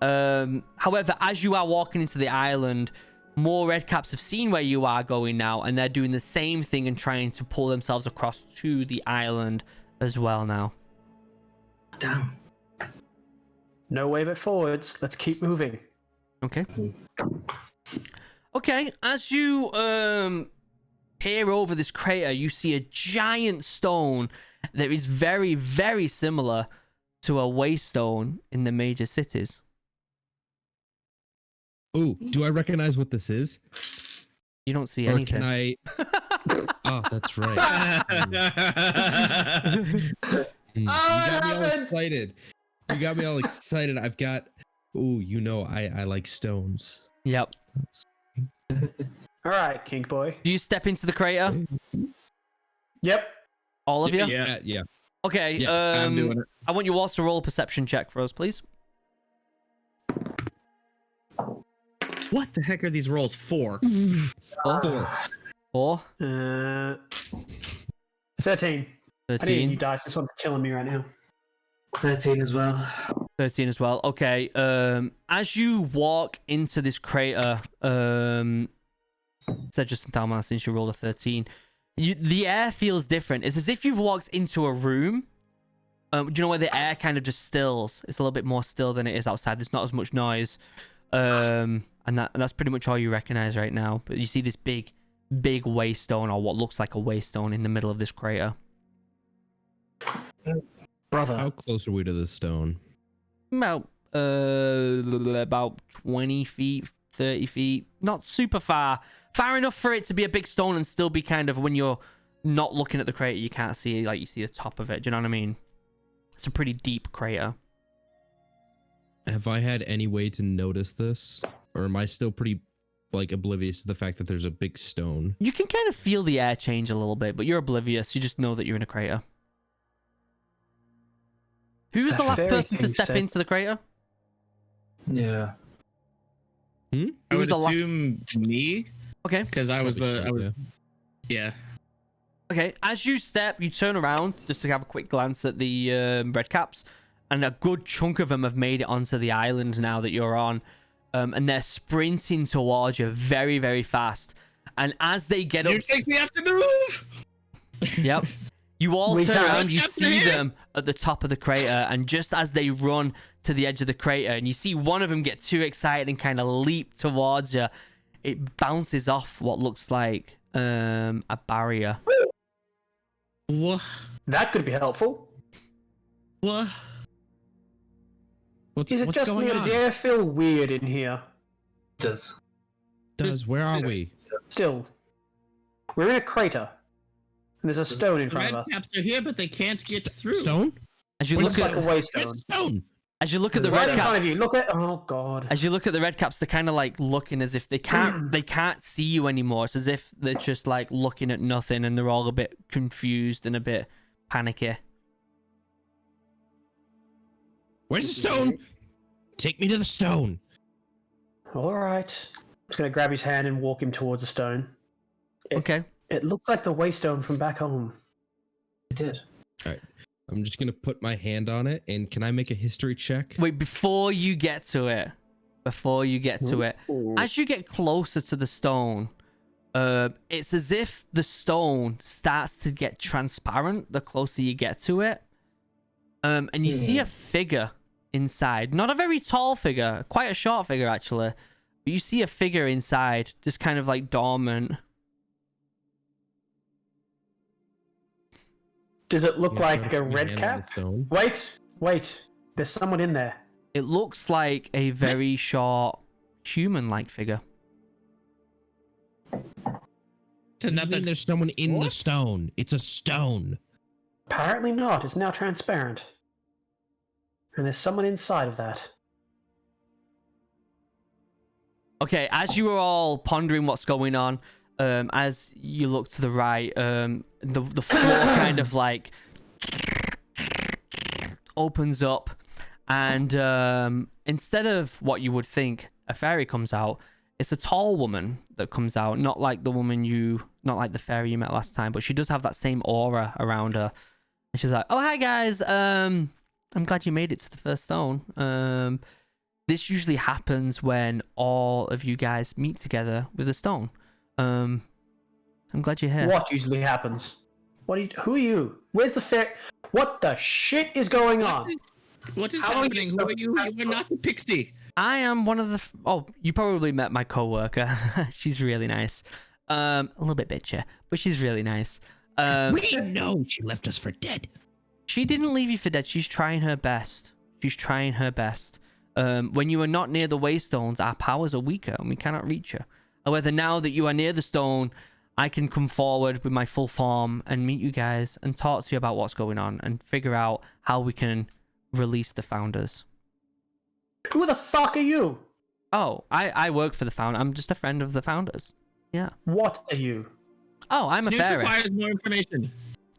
However, as you are walking into the island, more redcaps have seen where you are going now. And they're doing the same thing and trying to pull themselves across to the island as well now. Damn. No way but forwards. Let's keep moving. Okay. Okay, as you peer over this crater, you see a giant stone that is very, very similar to a Waystone in the major cities. Ooh, do I recognize what this is? You don't see Or anything. can I? Oh, that's right. You got me all excited. You got me all excited. I've got. Ooh, you know I like stones. Yep. All right, Kink Boy. Do you step into the crater? Yep. All of you? Yeah, yeah. Okay. Yeah, I'm doing it. I want you all to roll a perception check for us, please. What the heck are these rolls? 4. 4. 4. 13. I need a 13. new dice. This one's killing me right now. 13 as well. 13 as well. Okay. As you walk into this crater, said just in time, since you rolled a 13, the air feels different. It's as if you've walked into a room. Do you know where the air kind of just stills? It's a little bit more still than it is outside. There's not as much noise. And that's pretty much all you recognize right now. But you see this big waystone, or what looks like a waystone, in the middle of this crater. Brother. How close are we to the stone? About 20 feet, 30 feet. Not super far. Far enough for it to be a big stone and still be kind of, when you're not looking at the crater, you can't see, like, you see the top of it. Do you know what I mean? It's a pretty deep crater. Have I had any way to notice this? Or am I still pretty, like, oblivious to the fact that there's a big stone? You can kind of feel the air change a little bit, but you're oblivious. You just know that you're in a crater. Who was the last person to step into the crater? Yeah. I would assume me, Okay. because I was yeah. Okay, as you step, you turn around just to have a quick glance at the red caps, and a good chunk of them have made it onto the island now that you're on, and they're sprinting towards you very, very fast. And as they get up, Makes me have to move. yep, you all We turn can't. around, you Let's see get them at the top of the crater, and just as they run to the edge of the crater, and you see one of them get too excited and kind of leap towards you, it bounces off what looks like a barrier. What? That could be helpful. What? Is it What's just going me or does on? the air feel weird in here? Does. Where are we? Still. We're in a crater. And there's a stone in front of Red us. caps are here, but they can't get through. Stone? As you Where's look Looks at like a Where's waystone. the stone? As you look at the Right red in front of you. caps, Look at. Oh god. as you look at the red caps, they're kind of like looking as if they can't see you anymore. It's as if they're just like looking at nothing, and they're all a bit confused and a bit panicky. Where's the stone? Take me to the stone. All right. I'm just gonna grab his hand and walk him towards the stone. Okay. It looks like the Waystone from back home. It did. All right. I'm just gonna put my hand on it, and can I make a history check? Wait, before you get to it, as you get closer to the stone, it's as if the stone starts to get transparent the closer you get to it. And you see a figure inside. Not a very tall figure, quite a short figure actually. But you see a figure inside, just kind of like dormant. Does it look Yeah, like put a my red hand on cap? the stone. Wait. There's someone in there. It looks like a very short human-like figure. To I nothing. think there's someone in the stone. It's a stone. Apparently not. It's now transparent. And there's someone inside of that. Okay, as you are all pondering what's going on, as you look to the right, the floor kind of like opens up, and instead of what you would think a fairy comes out, it's a tall woman that comes out. Not like the fairy you met last time, but she does have that same aura around her. And she's like, "Oh, hi guys. I'm glad you made it to the first stone. This usually happens when all of you guys meet together with a stone. I'm glad you're here." What usually happens? Who are you? Where's the fair? What the shit is going on? What is How are happening? you Who are you? You are not the pixie. I am one of the. Oh, you probably met my coworker. She's really nice. A little bit bitchy, but she's really nice. We know she left us for dead. She didn't leave you for dead. She's trying her best. When you are not near the Waystones, our powers are weaker and we cannot reach you. However, now that you are near the stone, I can come forward with my full form and meet you guys and talk to you about what's going on and figure out how we can release the founders. Who the fuck are you? Oh, I work for the founder. I'm just a friend of the founders. Yeah. What are you? Oh, I'm a Snoots fairy. requires more information.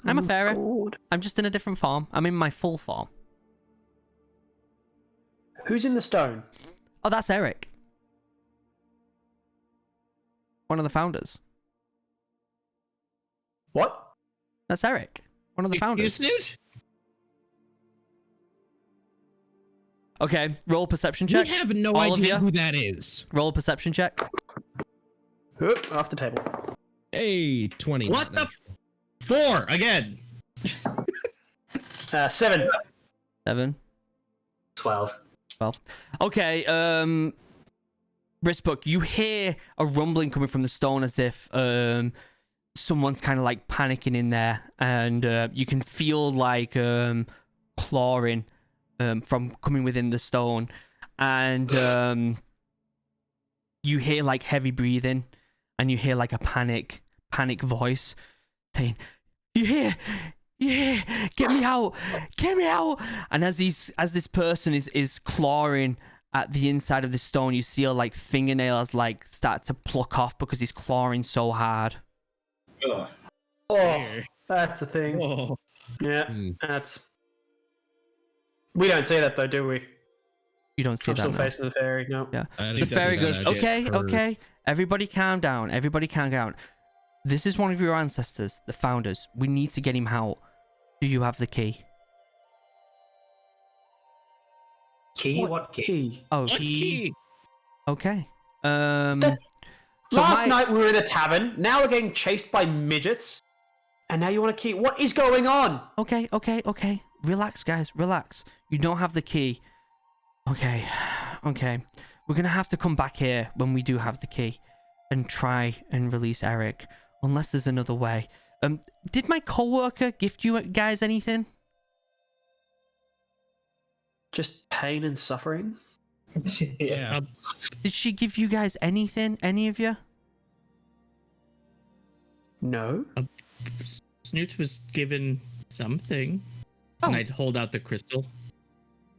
I'm a fairy. God. I'm just in a different form. I'm in my full form. Who's in the stone? Oh, that's Eric. One of the founders. What? That's Eric. One of the You founders. Snoot? Okay, roll perception check. We have no All of idea you? who that is. Roll a perception check. Oop, off the table. Hey, 20. What not the? 4 again. 7. 7. 12. Well, okay. Brispuk, you hear a rumbling coming from the stone as if someone's kind of like panicking in there, and you can feel like clawing from coming within the stone, and you hear like heavy breathing, and you hear like a panic voice saying, "You hear? Yeah, get me out! And as this person is clawing at the inside of the stone, you see like fingernails like start to pluck off because he's clawing so hard. Ugh. Oh, that's a thing. Oh. Yeah, Hmm. that's. We don't see that though, do we? You don't see I'm that. still No. facing the fairy. No. Yeah. I The think fairy that's goes, a bad "Okay, idea. okay, everybody calm down. This is one of your ancestors, the founders. We need to get him out. Do you have the key?" Key? What key? Oh, What's key? okay. Last night we were in a tavern. Now we're getting chased by midgets. And now you want a key? What is going on? Okay. Relax, guys. Relax. You don't have the key. Okay. We're gonna have to come back here when we do have the key and try and release Eric. Unless there's another way. Did my coworker gift you guys anything? Just pain and suffering? Yeah. Did she give you guys anything? Any of you? No. Snoot was given something. Oh. And I'd hold out the crystal.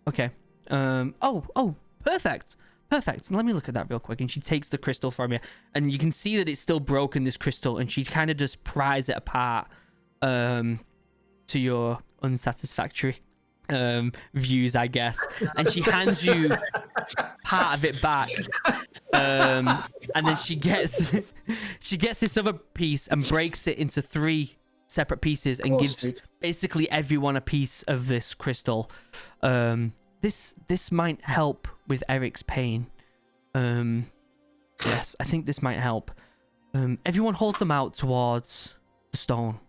Okay. Oh, perfect. Perfect. Let me look at that real quick. And she takes the crystal from you, and you can see that it's still broken, this crystal, and she kind of just pries it apart to your unsatisfactory views, I guess. And she hands you part of it back. And then she gets this other piece and breaks it into 3 separate pieces and gives basically everyone a piece of this crystal. This might help with Eric's pain. Yes, I think this might help. Everyone hold them out towards the stone.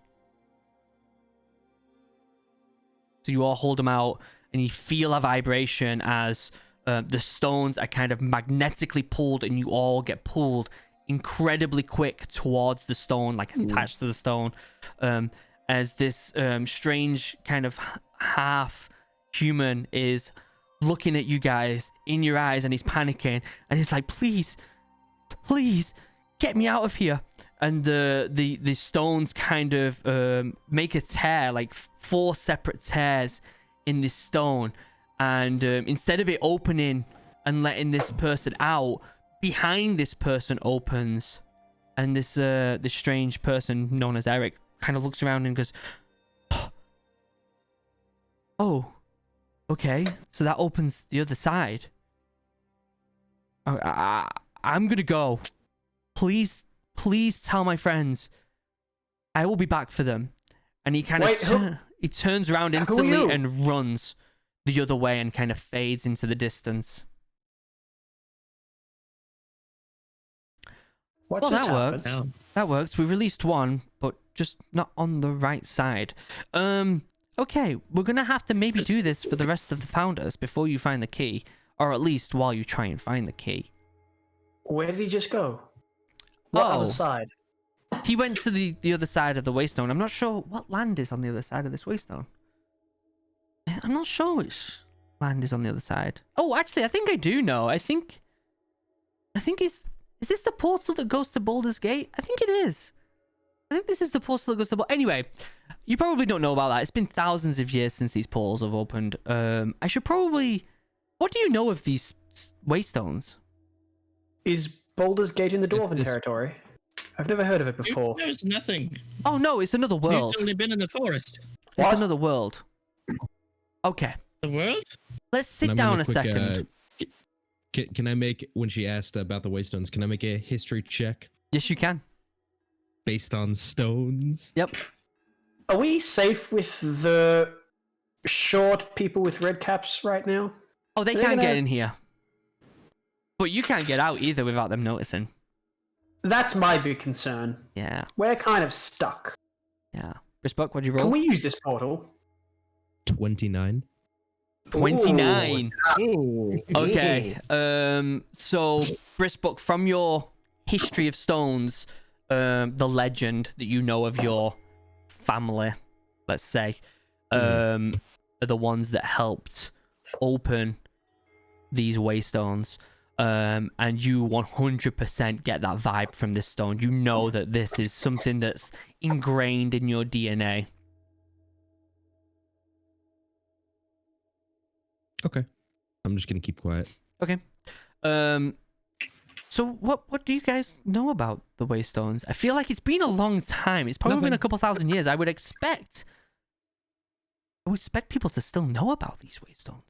So you all hold them out, and you feel a vibration as the stones are kind of magnetically pulled, and you all get pulled incredibly quick towards the stone, like attached to the stone. As this strange kind of half human is looking at you guys in your eyes, and he's panicking, and he's like, please get me out of here. And the stones kind of make a tear, like 4 separate tears in this stone, and instead of it opening and letting this person out, behind this person opens, and this strange person known as Eric kind of looks around and goes, oh, okay, so that opens the other side. I'm gonna go. Please tell my friends I will be back for them. And he kind of he turns around instantly and runs the other way and kind of fades into the distance. Well, that worked. That worked. We released one, but just not on the right side. Okay, we're gonna have to maybe do this for the rest of the founders before you find the key, or at least while you try and find the key. Where did he just go? What other side? He went to the other side of the Waystone. I'm not sure what land is on the other side of this Waystone. I'm not sure which land is on the other side. Oh, actually, I think I do know. I think is this the portal that goes to Baldur's Gate? I think it is. I think this is the portal that goes to Anyway, you probably don't know about that. It's been thousands of years since these portals have opened. I should probably... What do you know of these Waystones? Is Baldur's Gate in the Dwarven territory? I've never heard of it before. There's nothing. Oh no, it's another world. It's only been in the forest. It's another world. Okay. The world? Let's sit down a second. Can I make, when she asked about the Waystones, can I make a history check Yes, you can. based on stones? Yep. Are we safe with the short people with red caps right now? Oh, they can't get in here. But you can't get out either without them noticing. That's my big concern. Yeah. We're kind of stuck. Yeah. Brisbuck, what'd you roll? Can we use this portal? 29. 29. Ooh. Okay. So Brisbuck, from your history of stones, the legend that you know of your family, let's say, are the ones that helped open these Waystones. And you 100% get that vibe from this stone. You know that this is something that's ingrained in your DNA. Okay. I'm just gonna keep quiet. Okay. So what do you guys know about the Waystones? I feel like it's been a long time. It's probably been a couple thousand years. I would expect people to still know about these Waystones.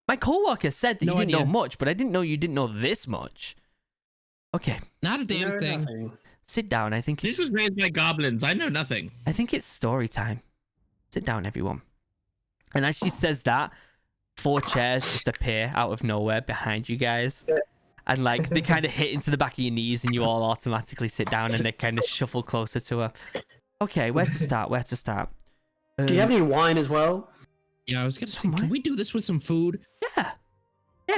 My coworker said that you didn't know much, but I didn't know you didn't know this much. Okay. Not a damn thing. Nothing. Sit down. I think This was raised by goblins. I know nothing. I think it's story time. Sit down, everyone. And as she says that, 4 chairs just appear out of nowhere behind you guys. And like they kind of hit into the back of your knees and you all automatically sit down and they kind of shuffle closer to her. Okay, where to start? Do you have any wine as well? Yeah, I was gonna say, can we do this with some food? Yeah.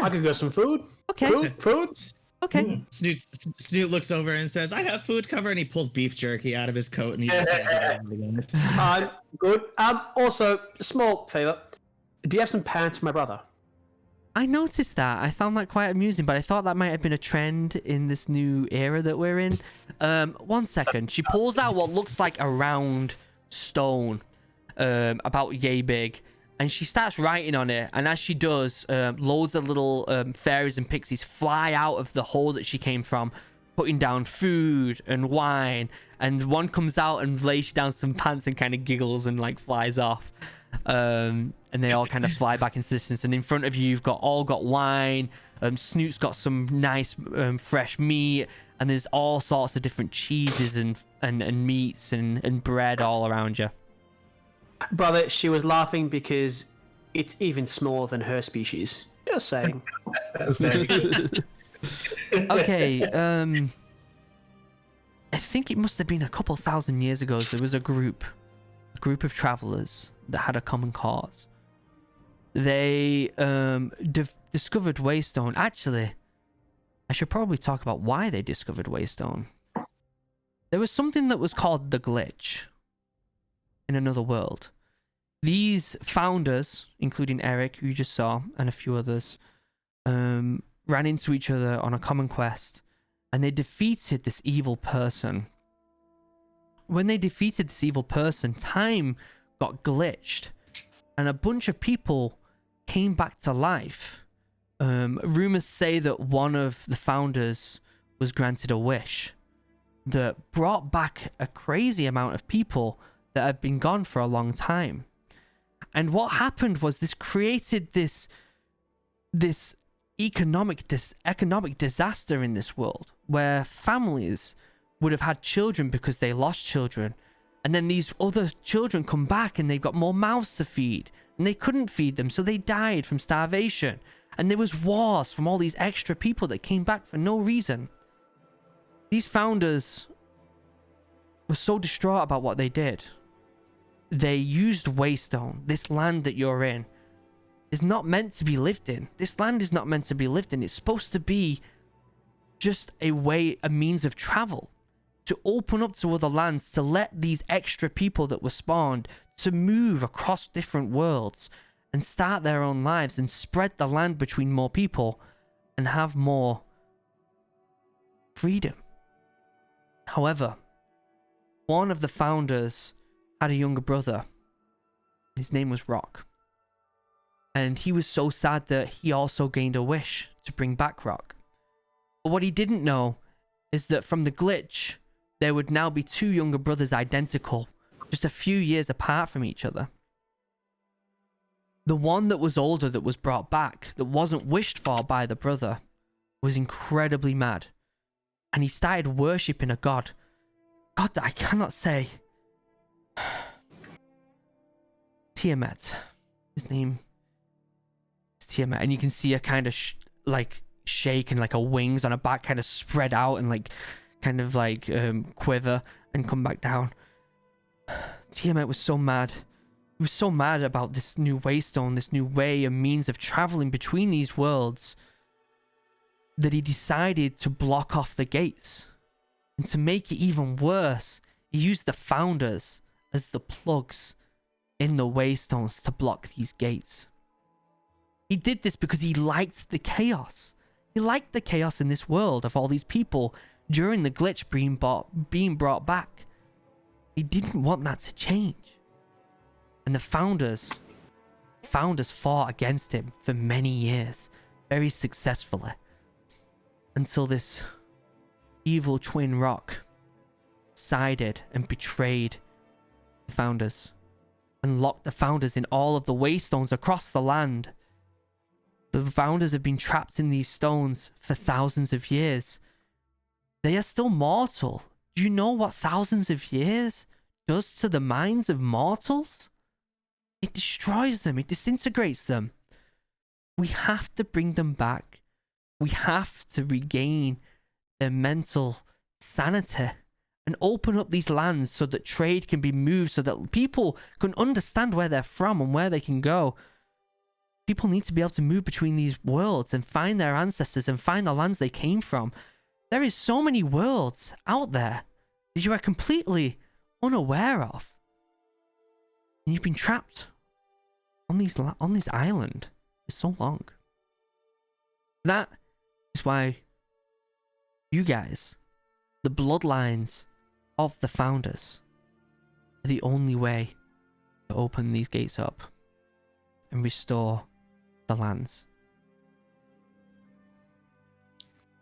I could go some food. Okay. Foods. Okay. Snoot looks over and says, I have food cover, and he pulls beef jerky out of his coat and he just hands it over to the guys. Good. Also, small favor. Do you have some pants for my brother? I noticed that. I found that quite amusing, but I thought that might have been a trend in this new era that we're in. 1 second. She pulls out what looks like a round stone, about yay big, and she starts writing on it. And as she does, loads of little fairies and pixies fly out of the hole that she came from, putting down food and wine. And one comes out and lays down some pants and kind of giggles and like flies off. And they all kind of fly back into the distance. And in front of you, you've got wine. Snoot's got some nice fresh meat, and there's all sorts of different cheeses and meats and bread all around you. Brother, she was laughing because it's even smaller than her species. Just saying. Okay, I think it must have been a couple thousand years ago. There was a group of travelers that had a common cause. They discovered Waystone. Actually, I should probably talk about why they discovered Waystone. There was something that was called the glitch in another world. These founders, including Eric, who you just saw, and a few others, ran into each other on a common quest, and they defeated this evil person. When they defeated this evil person, time got glitched, and a bunch of people came back to life. Rumors say that one of the founders was granted a wish that brought back a crazy amount of people that had been gone for a long time. And what happened was this created this economic disaster in this world, where families would have had children because they lost children, and then these other children come back and they've got more mouths to feed, and they couldn't feed them, so they died from starvation. And there was wars from all these extra people that came back for no reason. These founders were so distraught about what they did. They used Waystone. This land that you're in is not meant to be lived in. This land is not meant to be lived in. It's supposed to be just a means of travel, to open up to other lands, to let these extra people that were spawned to move across different worlds and start their own lives and spread the land between more people and have more freedom. However, one of the founders had a younger brother. His name was Rock. And he was so sad that he also gained a wish to bring back Rock. But what he didn't know is that from the glitch, there would now be two younger brothers identical, just a few years apart from each other. The one that was older that was brought back, that wasn't wished for by the brother, was incredibly mad. And he started worshipping a god. God that I cannot say. Tiamat. His name is Tiamat. And you can see a kind of shake and like her wings on her back kind of spread out and quiver and come back down. Tiamat was so mad. He was so mad about this new Waystone, this new way and means of traveling between these worlds, that he decided to block off the gates. And to make it even worse, he used the founders as the plugs in the Waystones to block these gates. He did this because he liked the chaos. He liked the chaos in this world of all these people during the glitch being brought back. He didn't want that to change. And the founders fought against him for many years, very successfully, until this evil twin Rock sided and betrayed the founders and locked the founders in all of the Waystones across the land. The founders have been trapped in these stones for thousands of years. They are still mortal. Do you know what thousands of years does to the minds of mortals? It destroys them. It disintegrates them. We have to bring them back. We have to regain their mental sanity and open up these lands so that trade can be moved, so that people can understand where they're from and where they can go. People need to be able to move between these worlds and find their ancestors and find the lands they came from. There is so many worlds out there that you are completely unaware of. And you've been trapped on this island for so long. That is why you guys, the bloodlines of the founders, are the only way to open these gates up. and restore the lands.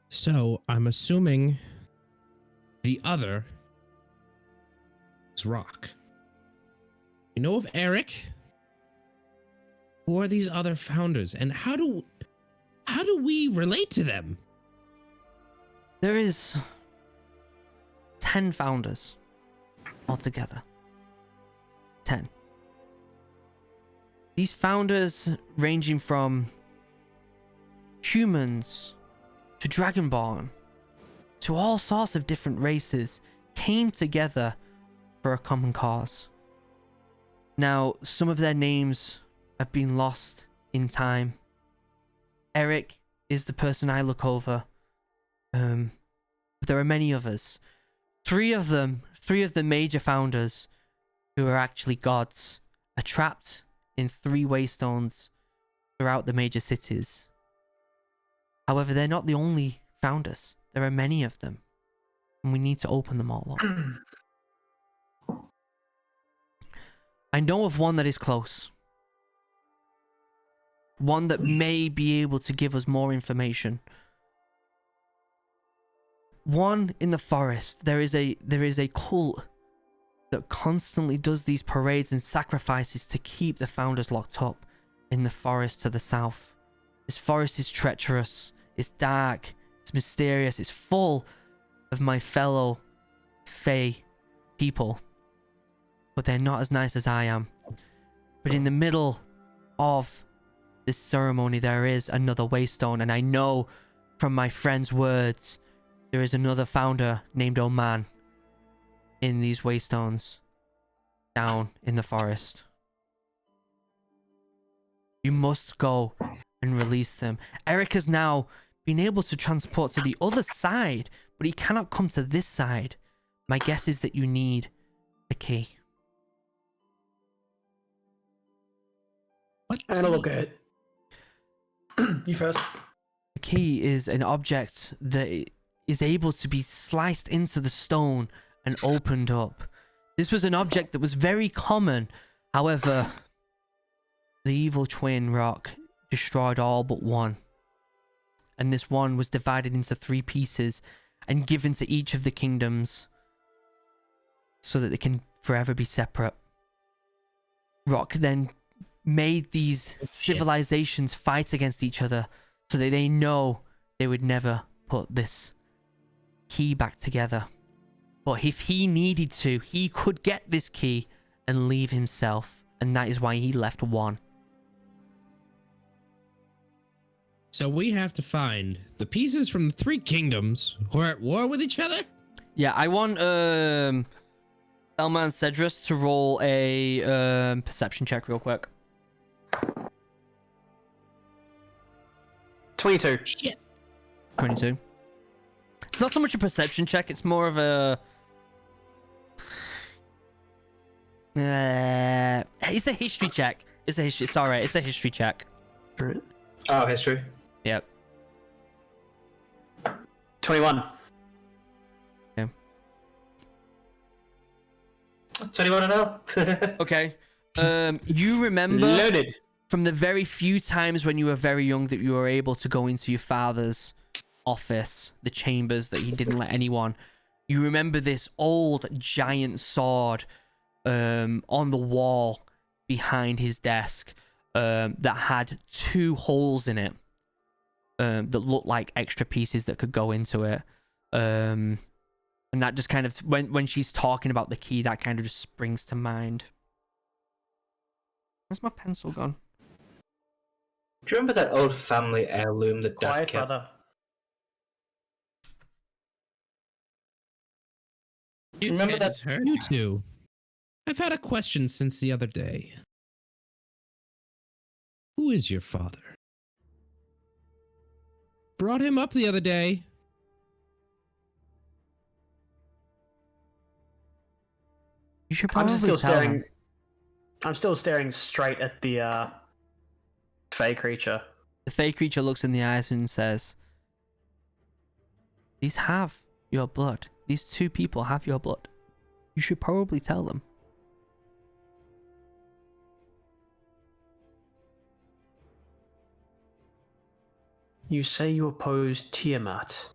So I'm assuming the other is Rock. You know of Eric? Who are these other founders, and how do we relate to them? There is 10 founders altogether. 10. These founders, ranging from humans to Dragonborn to all sorts of different races, came together for a common cause. Now, some of their names have been lost in time. Eric is the person I look over. But there are many others. Three of the major founders, who are actually gods, are trapped in 3 Waystones throughout the major cities. However, they're not the only founders. There are many of them, and we need to open them all up. I know of one that is close. One that may be able to give us more information. One in the forest. There is a cult that constantly does these parades and sacrifices to keep the founders locked up in the forest to the south. This forest is treacherous, it's dark, it's mysterious, it's full of my fellow Fae people. But they're not as nice as I am. But in the middle of this ceremony there is another Waystone, and I know from my friend's words there is another founder named Oman in these Waystones down in the forest. You must go and release them. Eric has now been able to transport to the other side, but he cannot come to this side. My guess is that you need the key. I'm gonna look at it. You first. The key is an object that is able to be sliced into the stone and opened up. This was an object that was very common. However, the evil twin Rock destroyed all but one. And this one was divided into 3 pieces and given to each of the kingdoms so that they can forever be separate. Rock then made these civilizations fight against each other so that they know they would never put this key back together. But if he needed to, he could get this key and leave himself, and that is why he left one. So we have to find the pieces from the 3 kingdoms who are at war with each other? Yeah, I want Thelma and Cedrus to roll a perception check real quick. 22. Shit. 22. It's not so much a perception check, it's more of a... it's a history check. It's a history check. Alright. Oh, history. Yep. 21. 21 and 0. Okay. You remember Loaded. from the very few times when you were very young that you were able to go into your father's office, the chambers that he didn't let anyone. You remember this old giant sword on the wall behind his desk that had 2 holes in it that looked like extra pieces that could go into it. And that just kind of, when she's talking about the key, that kind of just springs to mind. Where's my pencil gone? Do you remember that old family heirloom that Dad Quiet, kept? brother. Remember that? You two. I've had a question since the other day. Who is your father? Brought him up the other day. You should I'm probably still tell staring. him. I'm still staring straight at the Fey creature. The fey creature looks in the eyes and says, "These have your blood. These 2 people have your blood. You should probably tell them." You should you say you oppose Tiamat.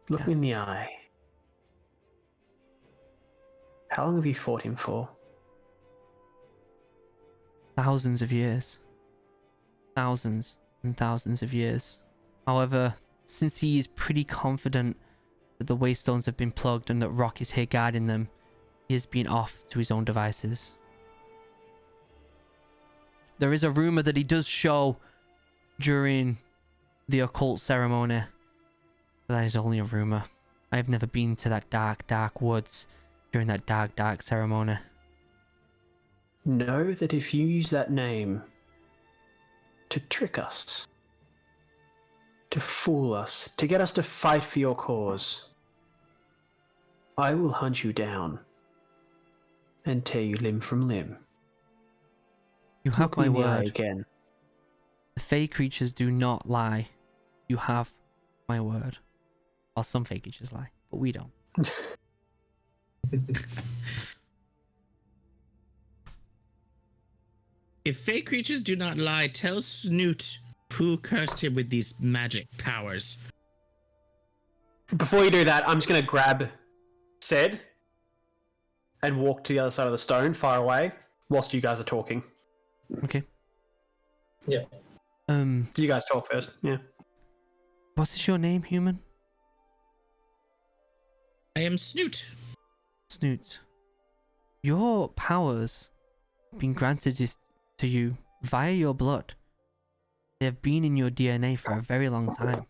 Look me in the eye. How long have you fought him for? Thousands of years. Thousands and thousands of years. However, since he is pretty confident that the Waystones have been plugged and that Rock is here guarding them, he has been off to his own devices. There is a rumor that he does show during the occult ceremony. But that is only a rumor. I have never been to that dark, dark woods during that dark, dark ceremony. Know that if you use that name to trick us, to fool us, to get us to fight for your cause, I will hunt you down and tear you limb from limb. You have Look my me in the eye word. again. The Fey creatures do not lie. You have my word. Well, some Fey creatures lie, but we don't. If fake creatures do not lie, tell Snoot who cursed him with these magic powers. Before you do that, I'm just going to grab Ced and walk to the other side of the stone, far away, whilst you guys are talking. Okay. Yeah. So you guys talk first, yeah. What is your name, human? I am Snoot. Snoot. Your powers have been granted to you via your blood. They have been in your DNA for a very long time.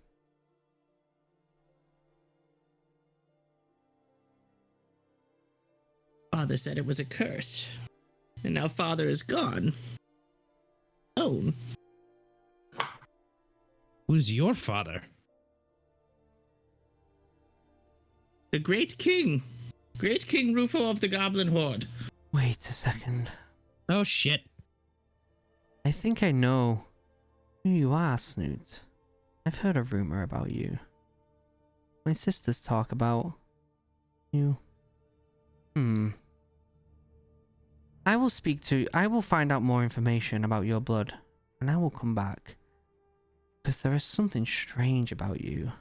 Father said it was a curse. And now Father is gone. Oh. Who's your father? The Great King. Great King Rufo of the Goblin Horde. Wait a second. Oh shit. I think I know who you are, Snoot. I've heard a rumor about you. My sisters talk about you. I will find out more information about your blood, and I will come back. Because there is something strange about you.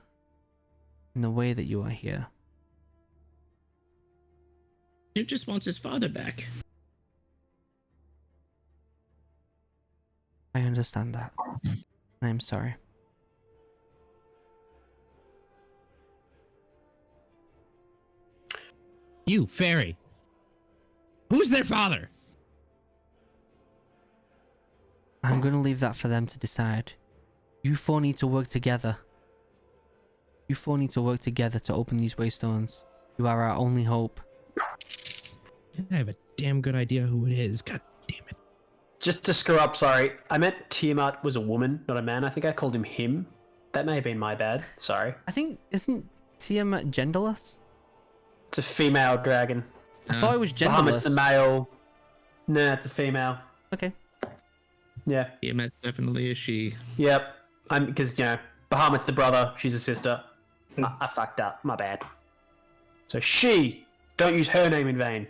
In the way that you are here. Snoot just wants his father back. I understand that. And I'm sorry. You, fairy. Who's their father? I'm gonna leave that for them to decide. You four need to work together. You four need to work together to open these Waystones. You are our only hope. I have a damn good idea who it is. God damn it. Just to screw up, sorry. I meant Tiamat was a woman, not a man. I think I called him. That may have been my bad. Sorry. I think, isn't Tiamat genderless? It's a female dragon. I thought it was Bahamut's genderless. the male. Nah, it's a female. Okay. Yeah. Tiamat's definitely a she. Yep. Because, Bahamut's the brother, she's a sister. I fucked up. My bad. So she, don't use her name in vain.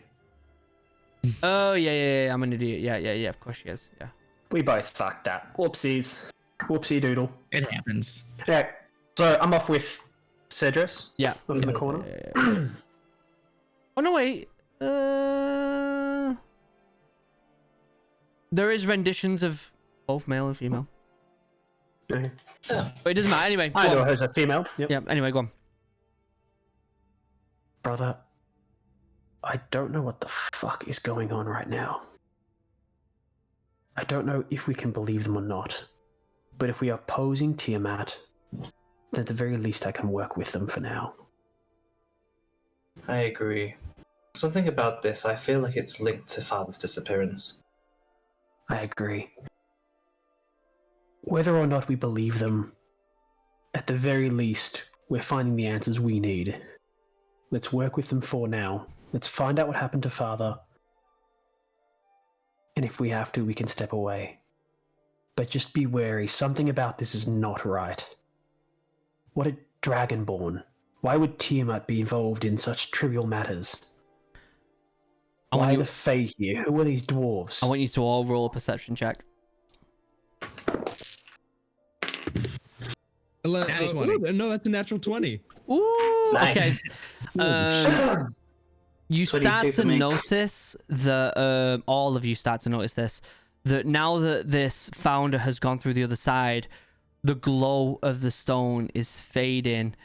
Oh, yeah, I'm an idiot. Yeah, of course she is. Yeah. We both fucked up. Whoopsies. Whoopsie doodle. It happens. Yeah. So I'm off with Cedrus. Yeah. Off in the corner. Yeah. Oh, no, wait. There is renditions of both male and female. Okay. But it doesn't matter. Anyway, I go know on. her's a female. Yep. Yeah, anyway, go on. Brother, I don't know what the fuck is going on right now. I don't know if we can believe them or not. But if we are opposing Tiamat, then at the very least I can work with them for now. I agree. Something about this, I feel like it's linked to Father's disappearance. I agree. Whether or not we believe them, at the very least, we're finding the answers we need. Let's work with them for now. Let's find out what happened to Father. And if we have to, we can step away. But just be wary, something about this is not right. What a Dragonborn. Why would Tiamat be involved in such trivial matters? Why the Fae here? Who are these dwarves? I want you to all roll a perception check. Natural 20. No, that's a natural 20. Ooh, Nice. okay. You 22 start for to me. notice that all of you start to notice this, that now that this founder has gone through the other side, the glow of the stone is fading,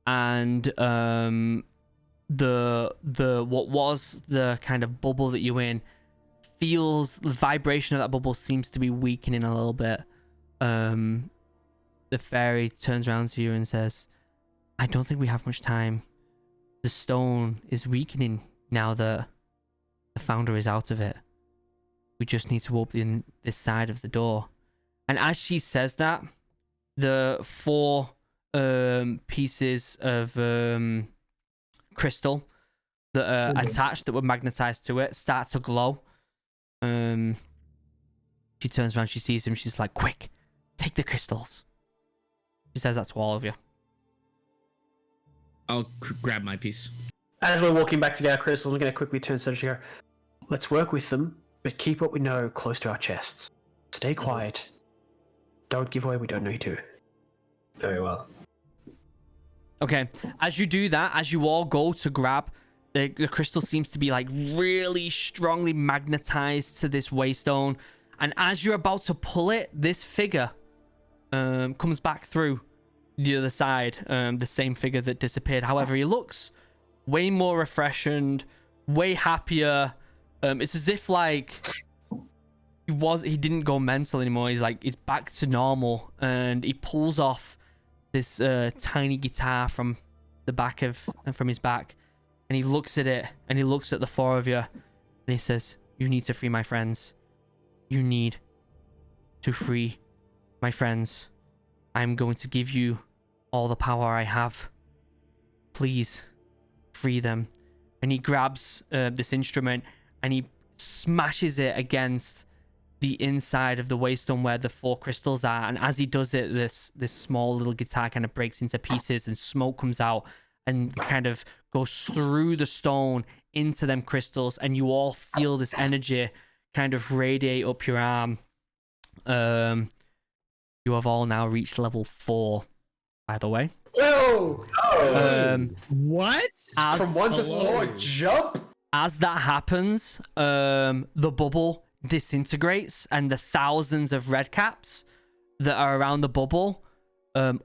and the what was the kind of bubble that you're in feels, the vibration of that bubble seems to be weakening a little bit. The fairy turns around to you and says, I don't think we have much time. The stone is weakening now that the founder is out of it. We just need to open this side of the door. And as she says that, the 4 pieces of crystal that are attached, that were magnetized to it, start to glow. She turns around, she sees him, she's like, quick, take the crystals. She says that to all of you. I'll grab my piece. As we're walking back to get our crystals, I'm going to quickly turn to her. Let's work with them, but keep what we know close to our chests. Stay quiet. Don't give away we don't need to. Very well. Okay, as you do that, as you all go to grab, the crystal seems to be like really strongly magnetized to this Waystone. And as you're about to pull it, this figure comes back through the other side, the same figure that disappeared. However, he looks way more refreshed, way happier. It's as if like he didn't go mental anymore. He's back to normal, and he pulls off this tiny guitar from his back, and he looks at it, and he looks at the 4 of you, and he says, you need to free my friends. You need to free my friends. I'm going to give you all the power I have. Please free them. And he grabs this instrument, and he smashes it against the inside of the Waystone where the 4 crystals are. And as he does it, this small little guitar kind of breaks into pieces, and smoke comes out and kind of goes through the stone into them crystals, and you all feel this energy kind of radiate up your arm. You have all now reached level 4, by the way. Whoa! What? From 1 to 4, jump? As that happens, the bubble disintegrates, and the thousands of red caps that are around the bubble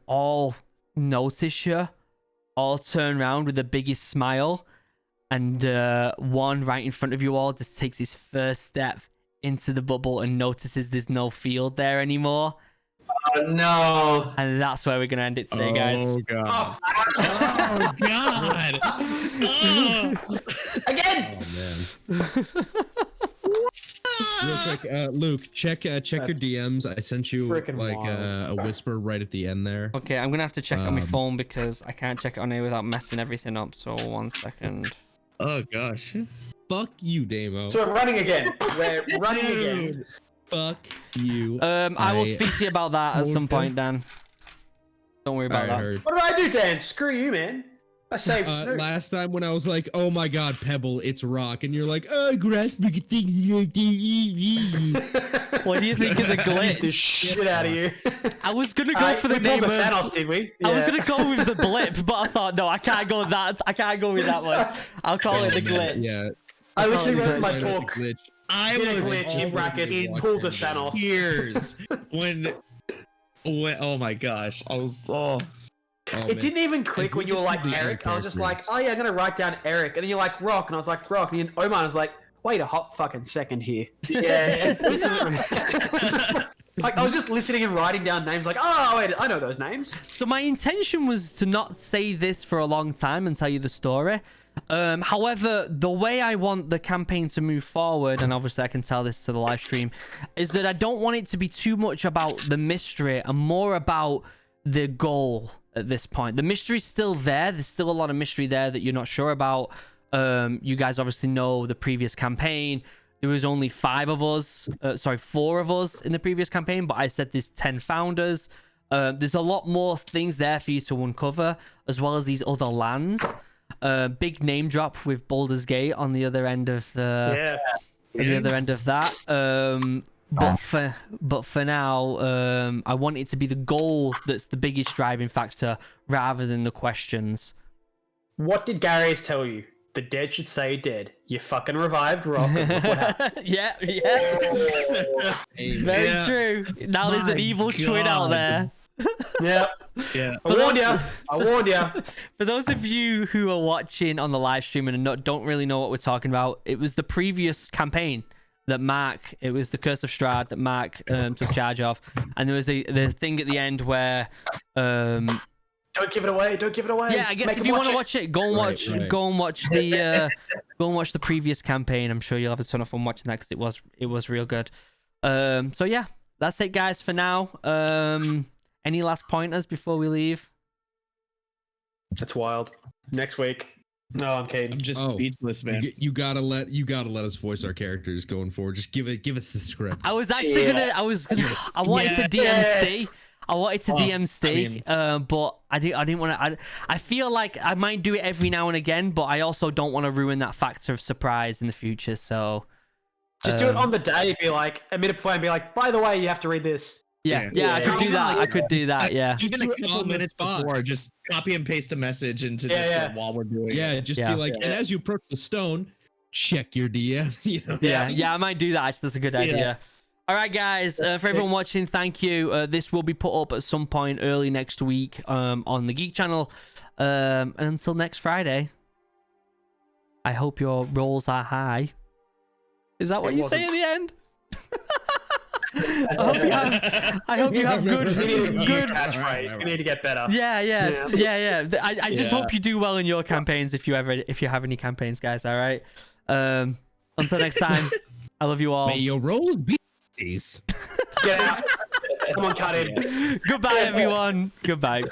all notice you, all turn around with the biggest smile, and one right in front of you all just takes his first step into the bubble and notices there's no field there anymore. Oh no! And that's where we're gonna end it today, guys. Oh god. Oh god. Oh. Again! Oh man. Real quick, Luke, check your DMs. I sent you Frickin' like a whisper right at the end there. Okay, I'm gonna have to check on my phone because I can't check it on here without messing everything up. So 1 second. Oh gosh. Fuck you, Damo. So we're running again. We're running again. Dude. Fuck you. I will speak to you about that at some point, Dan. Don't worry about Alright, that. heard. What did I do, Dan? Screw you, man. I saved Snoop. Last time when I was like, oh my god, Pebble, it's rock, and you're like, oh, grasping things. What do you think of the Used the glitch? shit out of you. I was gonna go for the we name pulled of. a Thanos, did we? I was Yeah. gonna go with the blip, but I thought no, I can't go with that. I can't go with that one. I'll call it the glitch. Yeah. I literally wrote in my I know talk. the glitch. I Did a was glitch in brackets, pulled a Thanos. tears when oh my gosh. I was Oh, It man. didn't even click when you were like The Eric. I was just characters. like, oh yeah, I'm gonna write down Eric, and then you're like Rock, and I was like Rock, and then Oman was like, wait a hot fucking second here. Yeah, this is like I was just listening and writing down names, like, oh wait, I know those names. So my intention was to not say this for a long time and tell you the story. However, the way I want the campaign to move forward, and obviously I can tell this to the live stream, is that I don't want it to be too much about the mystery and more about the goal at this point. The mystery's still there. There's still a lot of mystery there that you're not sure about. You guys obviously know the previous campaign. There was only 4 of us in the previous campaign, but I said there's 10 founders. There's a lot more things there for you to uncover, as well as these other lands. Big name drop with Baldur's Gate on the other end of the Yeah. the other end of that. but for now, I want it to be the goal that's the biggest driving factor rather than the questions. What did Gary's tell you? The dead should stay dead. You fucking revived Rock. And look what happened. Yeah. Very true. Now there's an evil twin out there. Yeah. I warned you. For those of you who are watching on the live stream and don't really know what we're talking about, it was the previous campaign that it was the Curse of Strahd that Mark took charge of, and there was the thing at the end where Don't give it away. yeah, I guess if you want to watch it, go and watch the previous campaign. I'm sure you'll have a ton of fun watching that because it was real good. So yeah, that's it, guys, for now. Any last pointers before we leave? That's wild. Next week. No, I'm kidding. I'm just speechless, man. You gotta let us voice our characters going forward. Just give us the script. I was actually I wanted to DMC. I wanted to DMC, but I didn't want to. I feel like I might do it every now and again, but I also don't want to ruin that factor of surprise in the future. So just do it on the day. Be like a minute before and be like, by the way, you have to read this. Yeah, I could do that. I could do that. Yeah. Even a couple minutes before, just copy and paste a message into Discord while we're doing it. Yeah, just be like, and as you approach the stone, check your DM. You know? Yeah, I might do that. Actually, that's a good idea. All right, guys. For everyone watching, thank you. This will be put up at some point early next week on the Geek channel. And until next Friday, I hope your rolls are high. Is that what you say at the end? I hope you have good catchphrase. We need to get better. Yeah. I just hope you do well in your campaigns if you have any campaigns, guys. All right. Until next time, I love you all. May your rolls be these. Get out. Someone cut in. Goodbye, everyone. Goodbye.